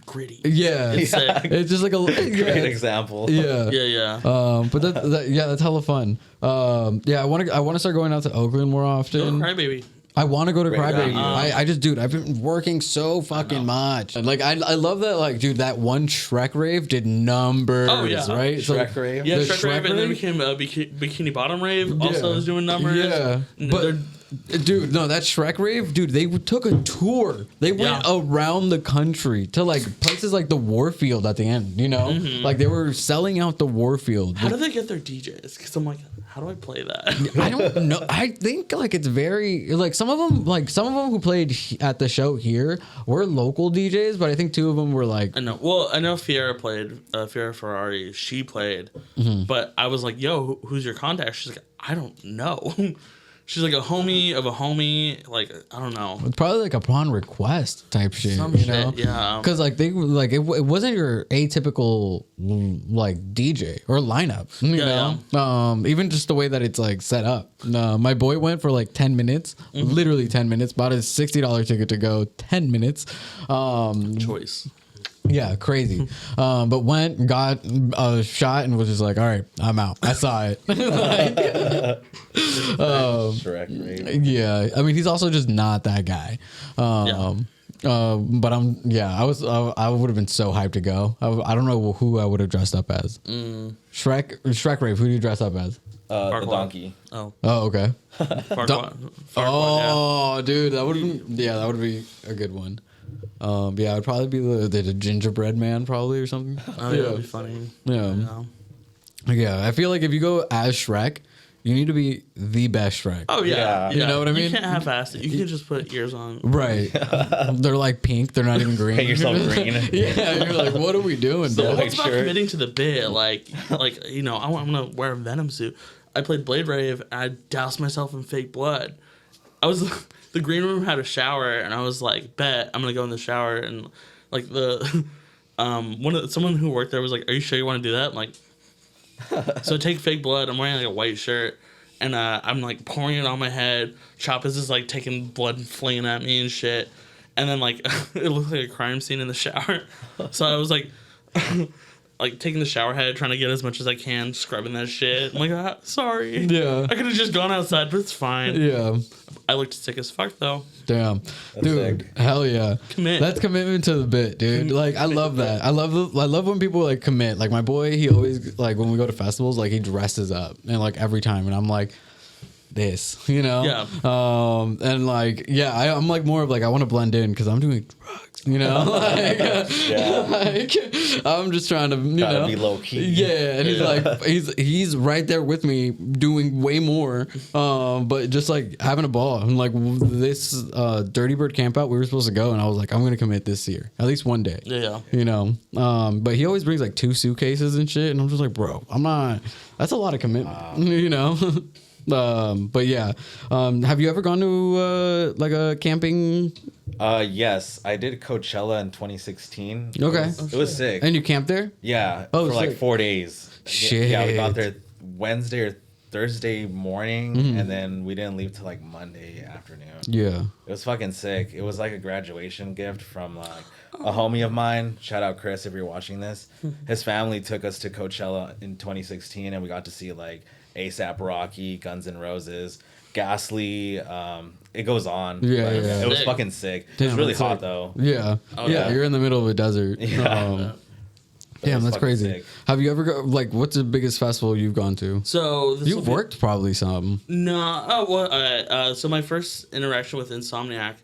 gritty. Yeah. It's just like a great example. Yeah. But that's hella fun. I want to start going out to Oakland more often. Crybaby. I want to go to Crybaby. I've been working so fucking much. And like, I love that, like, dude, that one Shrek rave did numbers, right? Shrek rave? Yeah, Shrek rave, and then became Bikini Bottom rave. Also was doing numbers. Yeah. But, dude, no, that Shrek rave, dude, they took a tour. They went around the country to, like, places like the Warfield at the end, Like, they were selling out the Warfield. How do they get their DJs? Because I'm like, how do I play that? I don't know. I think like it's very like some of them who played at the show here were local DJs, but I think 2 of them were like. I know. Well, I know Fiera played. Fiera Ferrari. She played, but I was like, "Yo, who's your contact?" She's like, "I don't know." She's like a homie of a homie. Like, I don't know. It's probably like upon request type shit, Some shit, know? Yeah. Because like it wasn't your atypical like DJ or lineup, you know. Even just the way that it's like set up. My boy went for like 10 minutes, literally 10 minutes. Bought a $60 ticket to go 10 minutes. Choice. Yeah, crazy. But went, got a shot, and was just like, all right, I'm out. I saw it. Shrek rave. Yeah, I mean, he's also just not that guy. But I would have been so hyped to go. I don't know who I would have dressed up as. Shrek rave. Who do you dress up as? The donkey. Oh. Oh, okay. Farquaad. Oh, dude, that would be a good one. Yeah, it'd probably be the gingerbread man, probably, or something. Oh, yeah, that'd be funny. Yeah. Yeah, I feel like if you go as Shrek, you need to be the best Shrek. Oh, yeah. You know what I mean? You can't half-ass it. You can just put ears on. Right. They're like pink. They're not even green. Paint yourself green. Yeah, you're like, what are we doing, So bro? What's about shirt. committing to the bit? Like you know, I'm gonna wear a Venom suit. I played Blade Rave, and I doused myself in fake blood. The green room had a shower, and I was like, bet I'm gonna go in the shower, and like someone who worked there was like, are you sure you want to do that? I'm like, so I take fake blood. I'm wearing like a white shirt, and I'm like pouring it on my head. Chop is just like taking blood and flinging at me and shit, and then like it looked like a crime scene in the shower. So I was like. Like taking the shower head, trying to get as much as I can, scrubbing that shit. I'm like, sorry. Yeah. I could have just gone outside, but it's fine. Yeah. I looked sick as fuck though. Damn. Dude, sick. hell yeah. Commit. That's commitment to the bit, dude. Like, I love that. I love when people like commit. Like, my boy, he always, like, when we go to festivals, like, he dresses up and like every time. And I'm like, this, you know? Yeah. And like, yeah, I'm like more of like, I want to blend in because I'm doing drugs, you know? Like, like, I'm just trying to, you Gotta know? be low key. Yeah, and he's like, he's right there with me doing way more, but just like having a ball. And like this Dirty Bird camp out, we were supposed to go, and I was like, I'm gonna commit this year, at least one day. Yeah. You know, but he always brings like 2 suitcases and shit, and I'm just like, bro, I'm not. That's a lot of commitment, you know. But yeah, have you ever gone to like a camping? Yes, I did Coachella in 2016. Okay. It was sick. And you camped there? Yeah, Oh, for like sick. 4 days. Shit. Yeah, we got there Wednesday or Thursday morning, and then we didn't leave till like Monday afternoon. Yeah. It was fucking sick. It was like a graduation gift from like a homie of mine. Shout out Chris if you're watching this. His family took us to Coachella in 2016, and we got to see like A$AP Rocky, Guns N' Roses, Ghastly. It goes on. Yeah, But yeah. It was Sick. fucking sick. It Damn, was really that's hot sick. though. Yeah. Oh, yeah. yeah. You're in the middle of a desert. Yeah. But it Damn, was that's fucking crazy. sick. Have you ever go like? What's the biggest festival you've gone to? So this will You've be- worked probably some. No. Oh well. So my first interaction with Insomniac,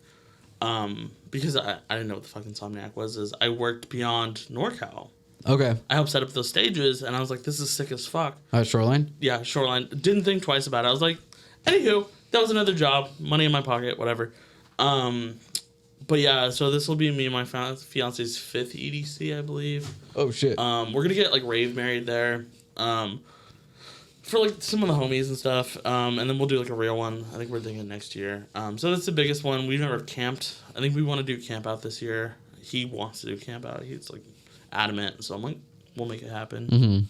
because I didn't know what the fuck Insomniac was, is I worked beyond NorCal. Okay. I helped set up those stages, and I was like, this is sick as fuck. Shoreline. Yeah, Shoreline. Didn't think twice about it. I was like, anywho, that was another job, money in my pocket, whatever. But yeah, so this will be me and my fiance's 5th EDC, I believe. Oh shit. We're gonna get like rave married there, for like some of the homies and stuff. And then we'll do like a real one. I think we're thinking next year. So that's the biggest one. We've never camped. I think we want to do camp out this year. He wants to do camp out. He's like adamant. So I'm like, we'll make it happen.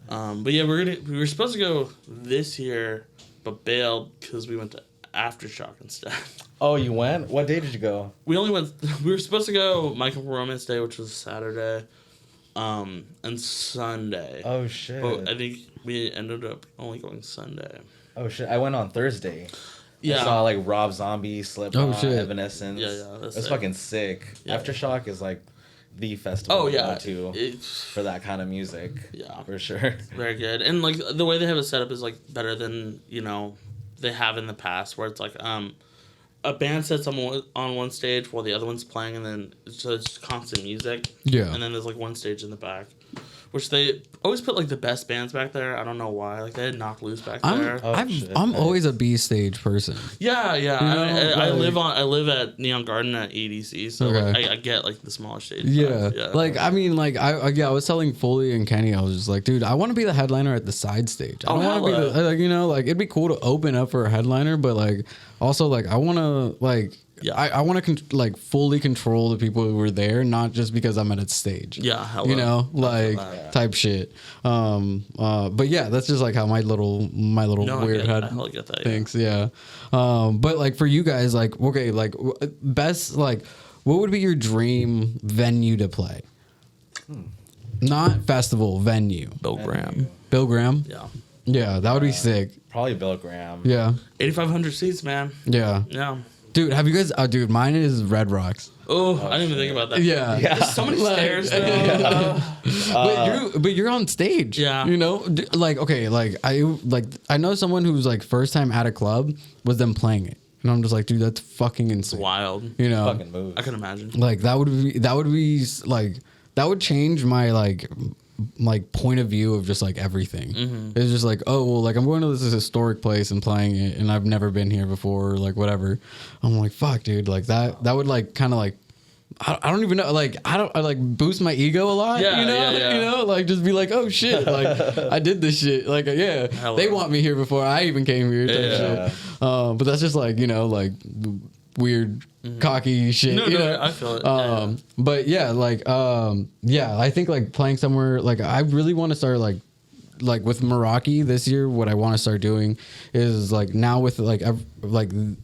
But yeah, we were supposed to go this year, but bailed because we went to Aftershock instead. Oh, you went? What day did you go? We were supposed to go My Chemical Romance Day, which was Saturday, and Sunday. Oh shit. But I think we ended up only going Sunday. Oh shit. I went on Thursday. Yeah. I saw like Rob Zombie, Slipknot, shit. Evanescence. Yeah, that's It's sick. fucking sick. Yeah. Aftershock is like the festival Oh to yeah, go to it's for that kind of music. Yeah. For sure. very good. And like the way they have it set up is like better than they have in the past, where it's like a band sets on one stage while the other one's playing, and then so it's just constant music. Yeah. And then there's like one stage in the back, which they always put like the best bands back there. I don't know why. Like they had Knock Loose back there. Oh, shit, I'm nice. always a B stage person. Yeah. You know, I like- live at Neon Garden at EDC, so Okay. like, I get like the smaller stage. Yeah. Yeah. Like, I mean, like, I was telling Foley and Kenny, I was just like, dude, I want to be the headliner at the side stage. I Oh, don't want to be hella. the, like, like, it'd be cool to open up for a headliner, but, like, also, like, I want to, like, Yeah. I want to, like, fully control the people who were there, not just because I'm at a stage. Yeah, hella. You know, like, that. type shit. But yeah, that's just, like, how my little No, weird I head hella get that. thinks. Yeah. But, like, for you guys, like, okay, like, best, like, what would be your dream venue to play? Not festival, venue. Bill Graham. Bill Graham? Yeah. Yeah, that would be sick. Probably Bill Graham. Yeah. 8,500 seats, man. Yeah. Yeah. Dude, have you guys? Oh, dude, mine is Red Rocks. Oh, I didn't even think about that. Yeah. There's so many stairs though. But you're on stage. Yeah. You know, like okay, like I know someone who's like first time at a club was them playing it, and I'm just like, dude, that's fucking It's insane. wild. You know, Fucking move. I can imagine. like that would be like that would change my like point of view of just like everything. It's just like, oh well, like I'm going to this historic place and playing it, and I've never been here before, or like whatever. I'm like, fuck, dude, like that would like kind of like I don't even know, like I like boost my ego a lot. Yeah, you know, yeah. you know, like just be like, oh shit, like I did this shit, like yeah, Hello. they want me here before I even came here. Type Yeah. shit. But that's just like, you know, like weird cocky shit. No, you no, know? I feel it. But yeah, like yeah, I think like playing somewhere, like I really want to start like with Meraki this year. What I want to start doing is like now with like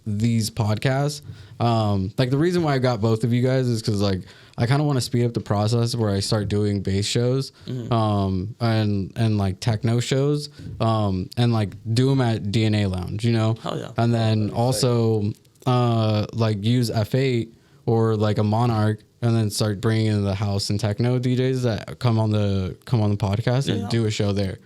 these podcasts. Like the reason why I got both of you guys is because like I kind of want to speed up the process where I start doing bass shows, and like techno shows, and like do them at DNA Lounge, you know. Hell yeah. And then also like use F8 or like a Monarch, and then start bringing in the house and techno DJs that come on the podcast and do a show there.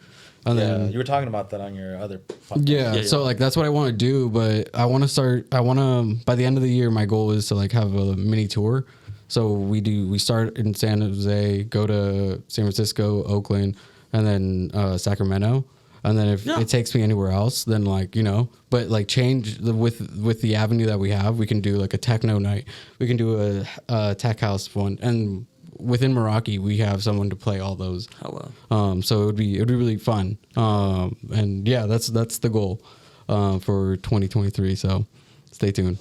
And then you were talking about that on your other podcast. yeah, so like that's what I want to do, but I want to by the end of the year my goal is to like have a mini tour. So we start in San Jose, go to San Francisco, Oakland, and then Sacramento. And then if it takes me anywhere else, then like, you know, but like change with the avenue that we have, we can do like a techno night. We can do a tech house one, and within Meraki we have someone to play all those. Hello. So it would be really fun. And yeah, that's the goal for 2023. So stay tuned.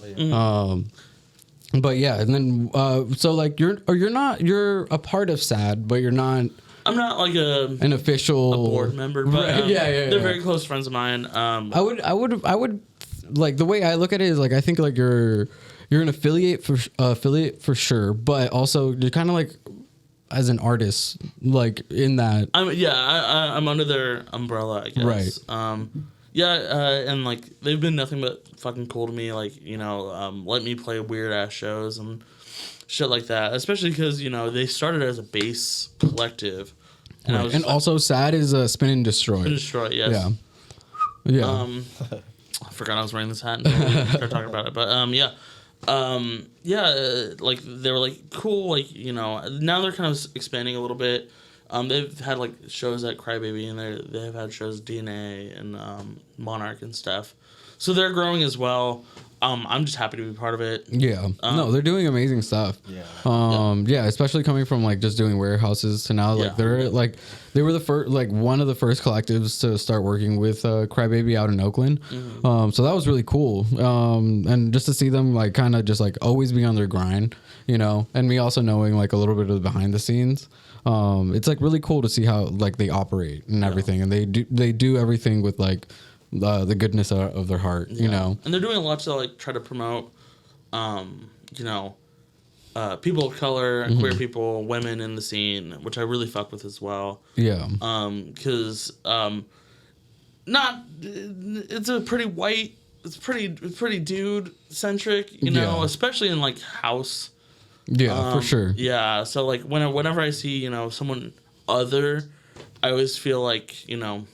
But yeah, and then so like you're a part of SAD, but you're not. I'm not like an official board member, but they're very close friends of mine. I would like the way I look at it is like I think like you're an affiliate for sure, but also you're kind of like as an artist, like in that. I'm under their umbrella, I guess. Right. And like they've been nothing but fucking cool to me. Like, you know, let me play weird ass shows and shit like that. Especially because, you know, they started as a bass collective. And also SAD is Spin and Destroy. Spin and Destroy, yes. Yeah. I forgot I was wearing this hat and started talking about it. But like they were like cool, like, you know, now they're kind of expanding a little bit. They've had like shows at Crybaby, and they've had shows at DNA and Monarch and stuff. So they're growing as well. I'm just happy to be part of it. Yeah. No, they're doing amazing stuff. Yeah. Especially coming from like just doing warehouses to now, like they're like they were the first, like one of the first collectives to start working with Crybaby out in Oakland. So that was really cool. And just to see them like kind of just like always be on their grind, you know, and me also knowing like a little bit of the behind the scenes. It's like really cool to see how like they operate and everything, and they do everything with like the goodness of their heart, you know. And they're doing a lot to like try to promote, you know, people of color and queer people, women in the scene, which I really fuck with as well. Yeah. Because it's a pretty white, it's pretty dude centric, you know, especially in like house. Yeah, for sure. Yeah, so like whenever I see, you know, someone other, I always feel like, you know,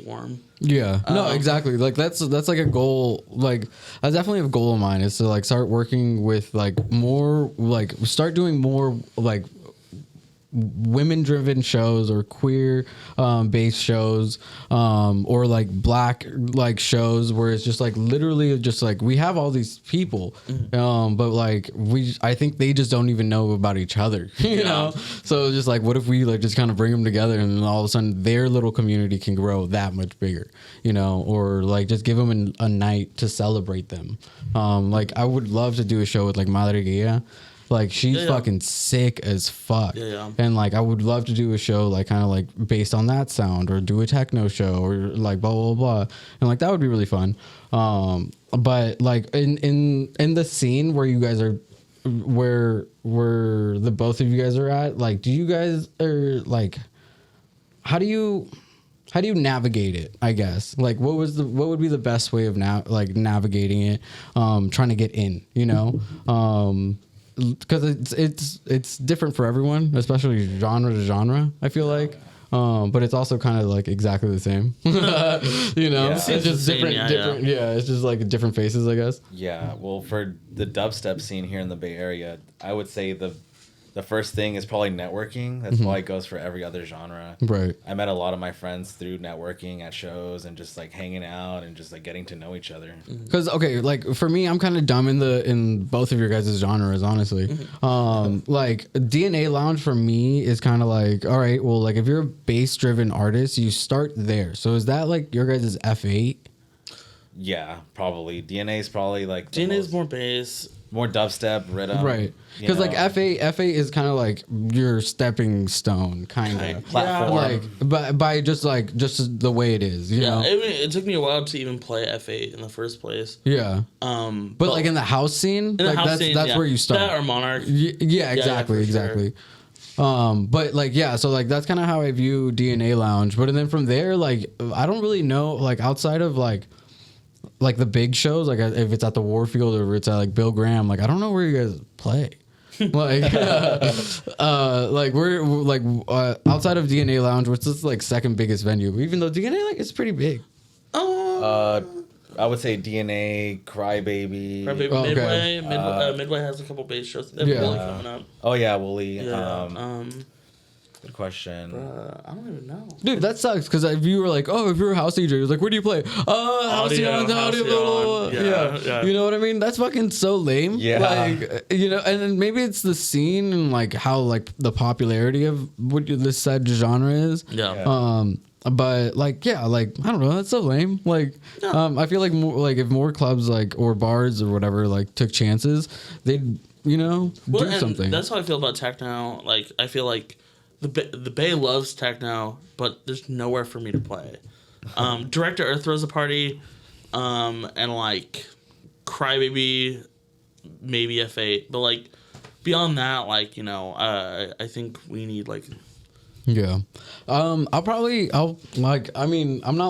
warm. Yeah. No, exactly. Like that's like a goal. Like that's definitely a goal of mine is to like start working with like more, like start doing more like women driven shows or queer based shows, or like black like shows where it's just like literally just like we have all these people, but like I think they just don't even know about each other, you know. So just like what if we like just kind of bring them together, and then all of a sudden their little community can grow that much bigger, you know, or like just give them a night to celebrate them. Like I would love to do a show with like Madre Guia. Like she's fucking sick as fuck. And like I would love to do a show like kind of like based on that sound, or do a techno show, or like blah blah blah. And like that would be really fun. But like in the scene where you guys are, where the both of you guys are at, like do you guys are like how do you how do you navigate it? I guess like what would be the best way of navigating it? Trying to get in, you know, because it's different for everyone, especially genre to genre. I feel like. But it's also kind of like exactly the same, you know. Yeah. It's just different. It's just like different faces, I guess. Yeah. Well, for the dubstep scene here in the Bay Area, I would say the first thing is probably networking. That's why it goes for every other genre. Right. I met a lot of my friends through networking at shows and just like hanging out and just like getting to know each other. Because okay, like for me, I'm kind of dumb in both of your guys' genres, honestly. Like DNA Lounge for me is kind of like, all right, well, like if you're a bass driven artist, you start there. So is that like your guys' F8? Yeah, probably. DNA is probably like DNA is more bass. more dubstep, rhythm. Right. Because like F8 is kind of like your stepping stone, kind of platform. Like, by just the way it is, you know. It took me a while to even play F8 in the first place. Yeah. But like in the house scene, like that's where you start. That or Monarch. Yeah, exactly. Sure. But like, yeah, so like that's kind of how I view DNA Lounge. But then from there, like I don't really know, like outside of like the big shows, like if it's at the Warfield or if it's at like Bill Graham, like I don't know where you guys play. Like like we're like outside of DNA Lounge, which is like second biggest venue, even though DNA like it's pretty big. I would say DNA, Crybaby. Midway. Midway has a couple bass shows. They have Wooly coming up. Oh yeah, Wooly. Yeah. Good question. I don't even know. Dude, that sucks because if you were like, oh, if you're a house DJ, it was like, where do you play? Halcyon. Yeah. You know what I mean? That's fucking so lame. Yeah. Like, you know, and then maybe it's the scene and like how like the popularity of what this said genre is. Yeah. But like, yeah, like I don't know, that's so lame. Like, I feel like more like if more clubs like or bars or whatever like took chances, they'd do something. That's how I feel about techno. Like I feel like the Bay loves techno, but there's nowhere for me to play. Director Earth throws a party, and like Crybaby, maybe F8, but like beyond that, like I think we need like. Yeah. I'm not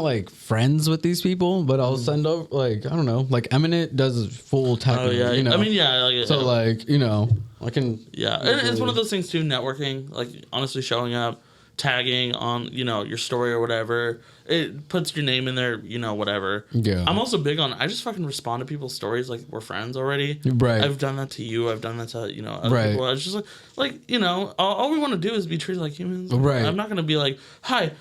like friends with these people, but I'll send over like, I don't know, like Eminent does full techno. Oh yeah. You know? I mean, yeah. Like, so like, I can. Yeah. And it's one of those things too, networking, like honestly showing up, tagging on, your story or whatever. It puts your name in there, whatever. Yeah. I'm also big on, I just fucking respond to people's stories like we're friends already. Right. I've done that to you. I've done that to, other people. It's just like all we want to do is be treated like humans. Right. I'm not going to be like, hi,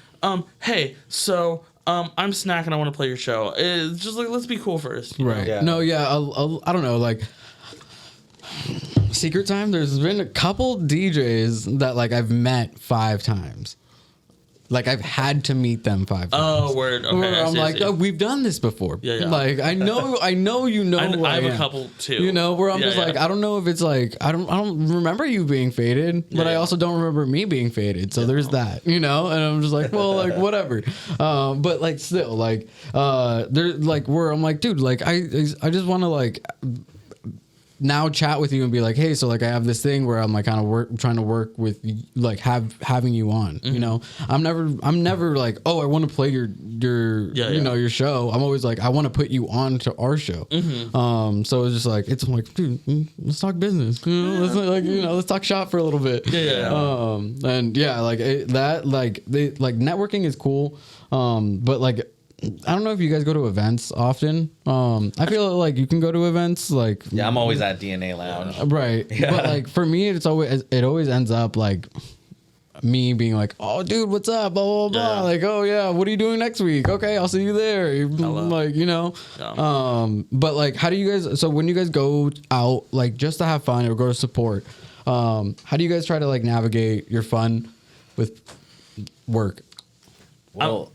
hey, so I'm Snaq and I want to play your show. It's just like, let's be cool first. Right. Yeah. No, yeah. I don't know. Like, Secret Time, there's been a couple DJs that like I've met 5 times. Like I've had to meet them 5 times. Oh, word. Okay. Where I'm like, oh, we've done this before. Yeah. Like I know I have am. a couple too. Where I'm just like, I don't know if it's like I don't remember you being faded, but I also don't remember me being faded. So there's that, and I'm just like, well, like whatever. But like still, like there's like where I'm like, dude, like I just want to like now chat with you and be like, hey, so like I have this thing where I'm like kind of trying to work with like having you on. Mm-hmm. I'm never like, oh, I want to play your your show. I'm always like, I want to put you on to our show. Mm-hmm. So it's just like I'm like, dude, let's talk business. Let's like let's talk shop for a little bit. And yeah, like networking is cool. But like, I don't know if you guys go to events often. I feel like you can go to events like. Yeah, I'm always at DNA Lounge. Right. Yeah. But like for me, it always ends up like me being like, oh dude, what's up? Blah blah blah. Like, oh yeah, what are you doing next week? Okay, I'll see you there. Like, but like, how do you guys? So when you guys go out, like just to have fun or go to support, how do you guys try to like navigate your fun with work? Well.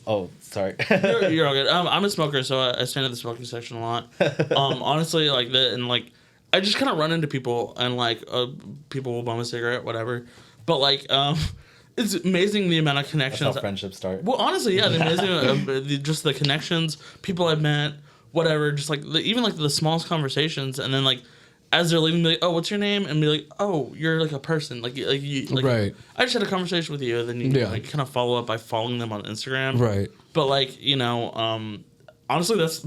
Oh, sorry. You're all good. I'm a smoker, so I stand at the smoking section a lot. Honestly, like that, and like I just kind of run into people, and like people will bum a cigarette, whatever. But like, it's amazing the amount of connections. That's how friendships start. Well, honestly, yeah, the amazing, just the connections, people I've met, whatever. Just like even like the smallest conversations, and then like as they're leaving, be like, "Oh, what's your name?" And be like, "Oh, you're like a person, like you, like Right. I just had a conversation with you." And then you like kind of follow up by following them on Instagram, Right. But like honestly, that's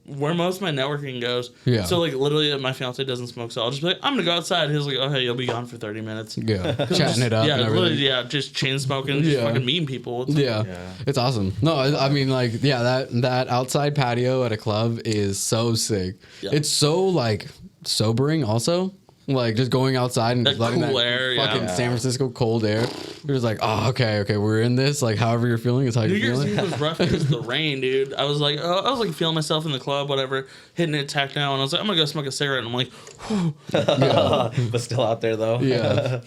where most of my networking goes. Yeah. So like literally, my fiance doesn't smoke, so I'll just be like, "I'm gonna go outside." He's like, "Oh, hey, you'll be gone for 30 minutes." Yeah, chatting it up. Yeah, and everything. literally, just chain smoking, just fucking meeting people. Yeah. It's awesome. No, I mean, like, that outside patio at a club is so sick. Yeah. It's so like sobering, also. Like just going outside and just letting cool that air, fucking San Francisco cold air. You're just like, oh, okay, we're in this. Like, however you're feeling is how you're feeling. New Year's Eve was rough because of the rain, dude. I was like feeling myself in the club, whatever, hitting it Techno, and I was like, I'm gonna go smoke a cigarette, and I'm like, but still out there though. Yeah.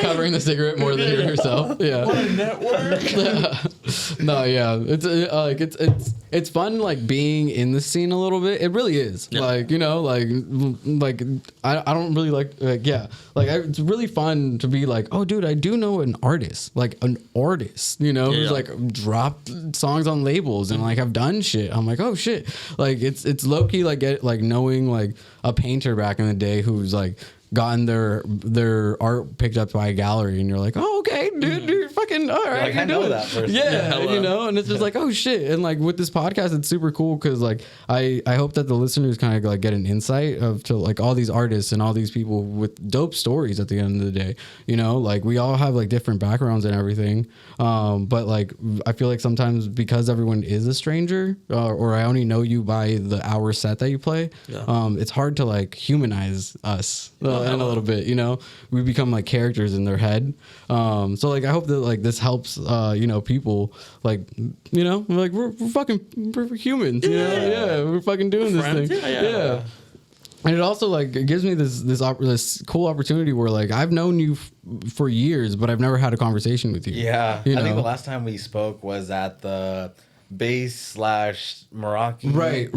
Covering the cigarette more than you yourself. Yeah. What a network. No, yeah. It's fun like being in the scene a little bit. It really is. Yeah. Like, like I don't really like it's really fun to be like, oh dude, I do know an artist. Like an artist, who's like dropped songs on labels and like have done shit. I'm like, oh shit. Like it's low key like knowing like a painter back in the day who's like gotten their art picked up by a gallery, and you're like, oh okay, dude, you're fucking all right. Like, I know that person. Yeah, and it's just like, oh shit. And like with this podcast, it's super cool because like I hope that the listeners kind of like get an insight to like all these artists and all these people with dope stories at the end of the day. Like we all have like different backgrounds and everything, but like I feel like sometimes because everyone is a stranger, or I only know you by the hour set that you play, it's hard to like humanize us. In a little bit, we become like characters in their head. So like I hope that like this helps people like we're humans, we're fucking doing this thing. Yeah. And it also like it gives me this cool opportunity where like I've known you for years, but I've never had a conversation with you. Yeah. I think the last time we spoke was at the bass/Meraki. Right.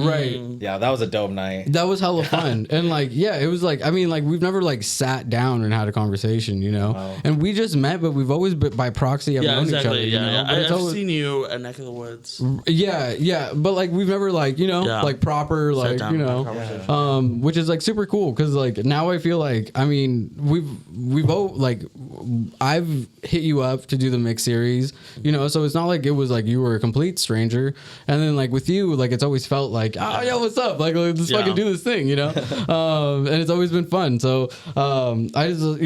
Yeah, that was a dope night. That was hella fun. And like, yeah, it was like, I mean, like we've never like sat down and had a conversation, Wow. and we just met, but we've always been by proxy have known each other. I've seen you at Neck of the Woods. Yeah. But like we've never like, like proper, like, which is like super cool. Cause like now I feel like, I mean, we've both like, I've hit you up to do the mix series, so it's not like it was like you were a complete stranger. And then like with you, like it's always felt like, oh yo, what's up? Like let's fucking do this thing, and it's always been fun. So I just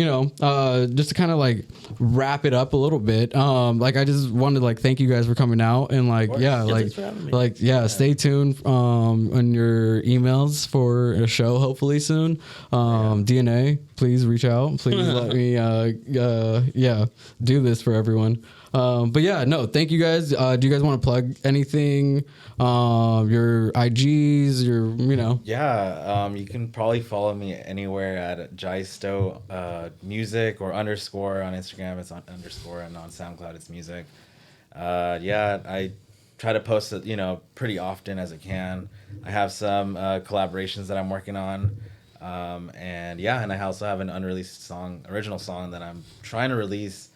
just to kind of like wrap it up a little bit, like I just wanted to like thank you guys for coming out and like stay tuned on your emails for a show hopefully soon. DNA, please reach out. Please let me do this for everyone. But yeah, no, thank you guys. Do you guys want to plug anything? Your IGs, Yeah, you can probably follow me anywhere at JystDoe music or underscore on Instagram. It's on underscore, and on SoundCloud it's music. I try to post it, pretty often as I can. I have some collaborations that I'm working on. And I also have an unreleased original song that I'm trying to release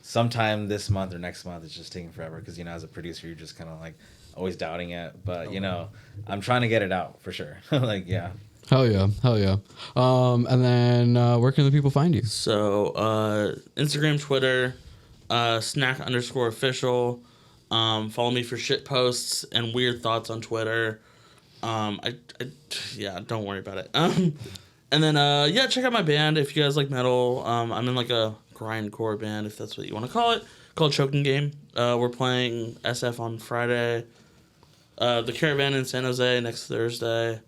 sometime this month or next month. It's just taking forever because as a producer you're just kind of like always doubting it, but I'm trying to get it out for sure. Hell yeah. And then where can the people find you? So Instagram, Twitter, Snaq_official. Follow me for shit posts and weird thoughts on Twitter. Don't worry about it. And then check out my band if you guys like metal. I'm in like a grindcore band, if that's what you want to call it, called Choking Game. We're playing SF on Friday, the Caravan in San Jose next Thursday,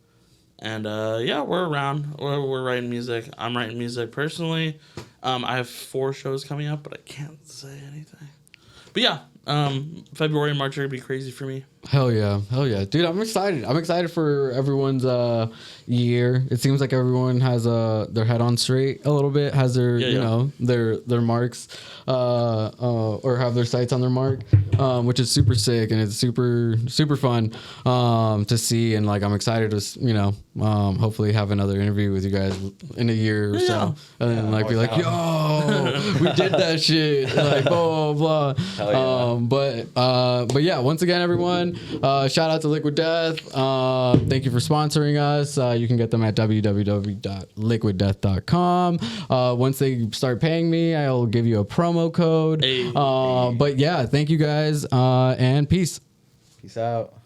and we're around. We're writing music. I'm writing music personally. I have 4 shows coming up, but I can't say anything. But February and March are gonna be crazy for me. Hell yeah, dude! I'm excited for everyone's year. It seems like everyone has their head on straight a little bit, has their their marks, or have their sights on their mark, which is super sick, and it's super fun to see. And like I'm excited to hopefully have another interview with you guys in a year or so, and then like be like, yo, we did that shit, like blah blah blah. But yeah, once again, everyone, shout out to Liquid Death. Thank you for sponsoring us. You can get them at www.liquiddeath.com. Once they start paying me, I'll give you a promo code. But yeah, thank you guys, and peace. Peace out.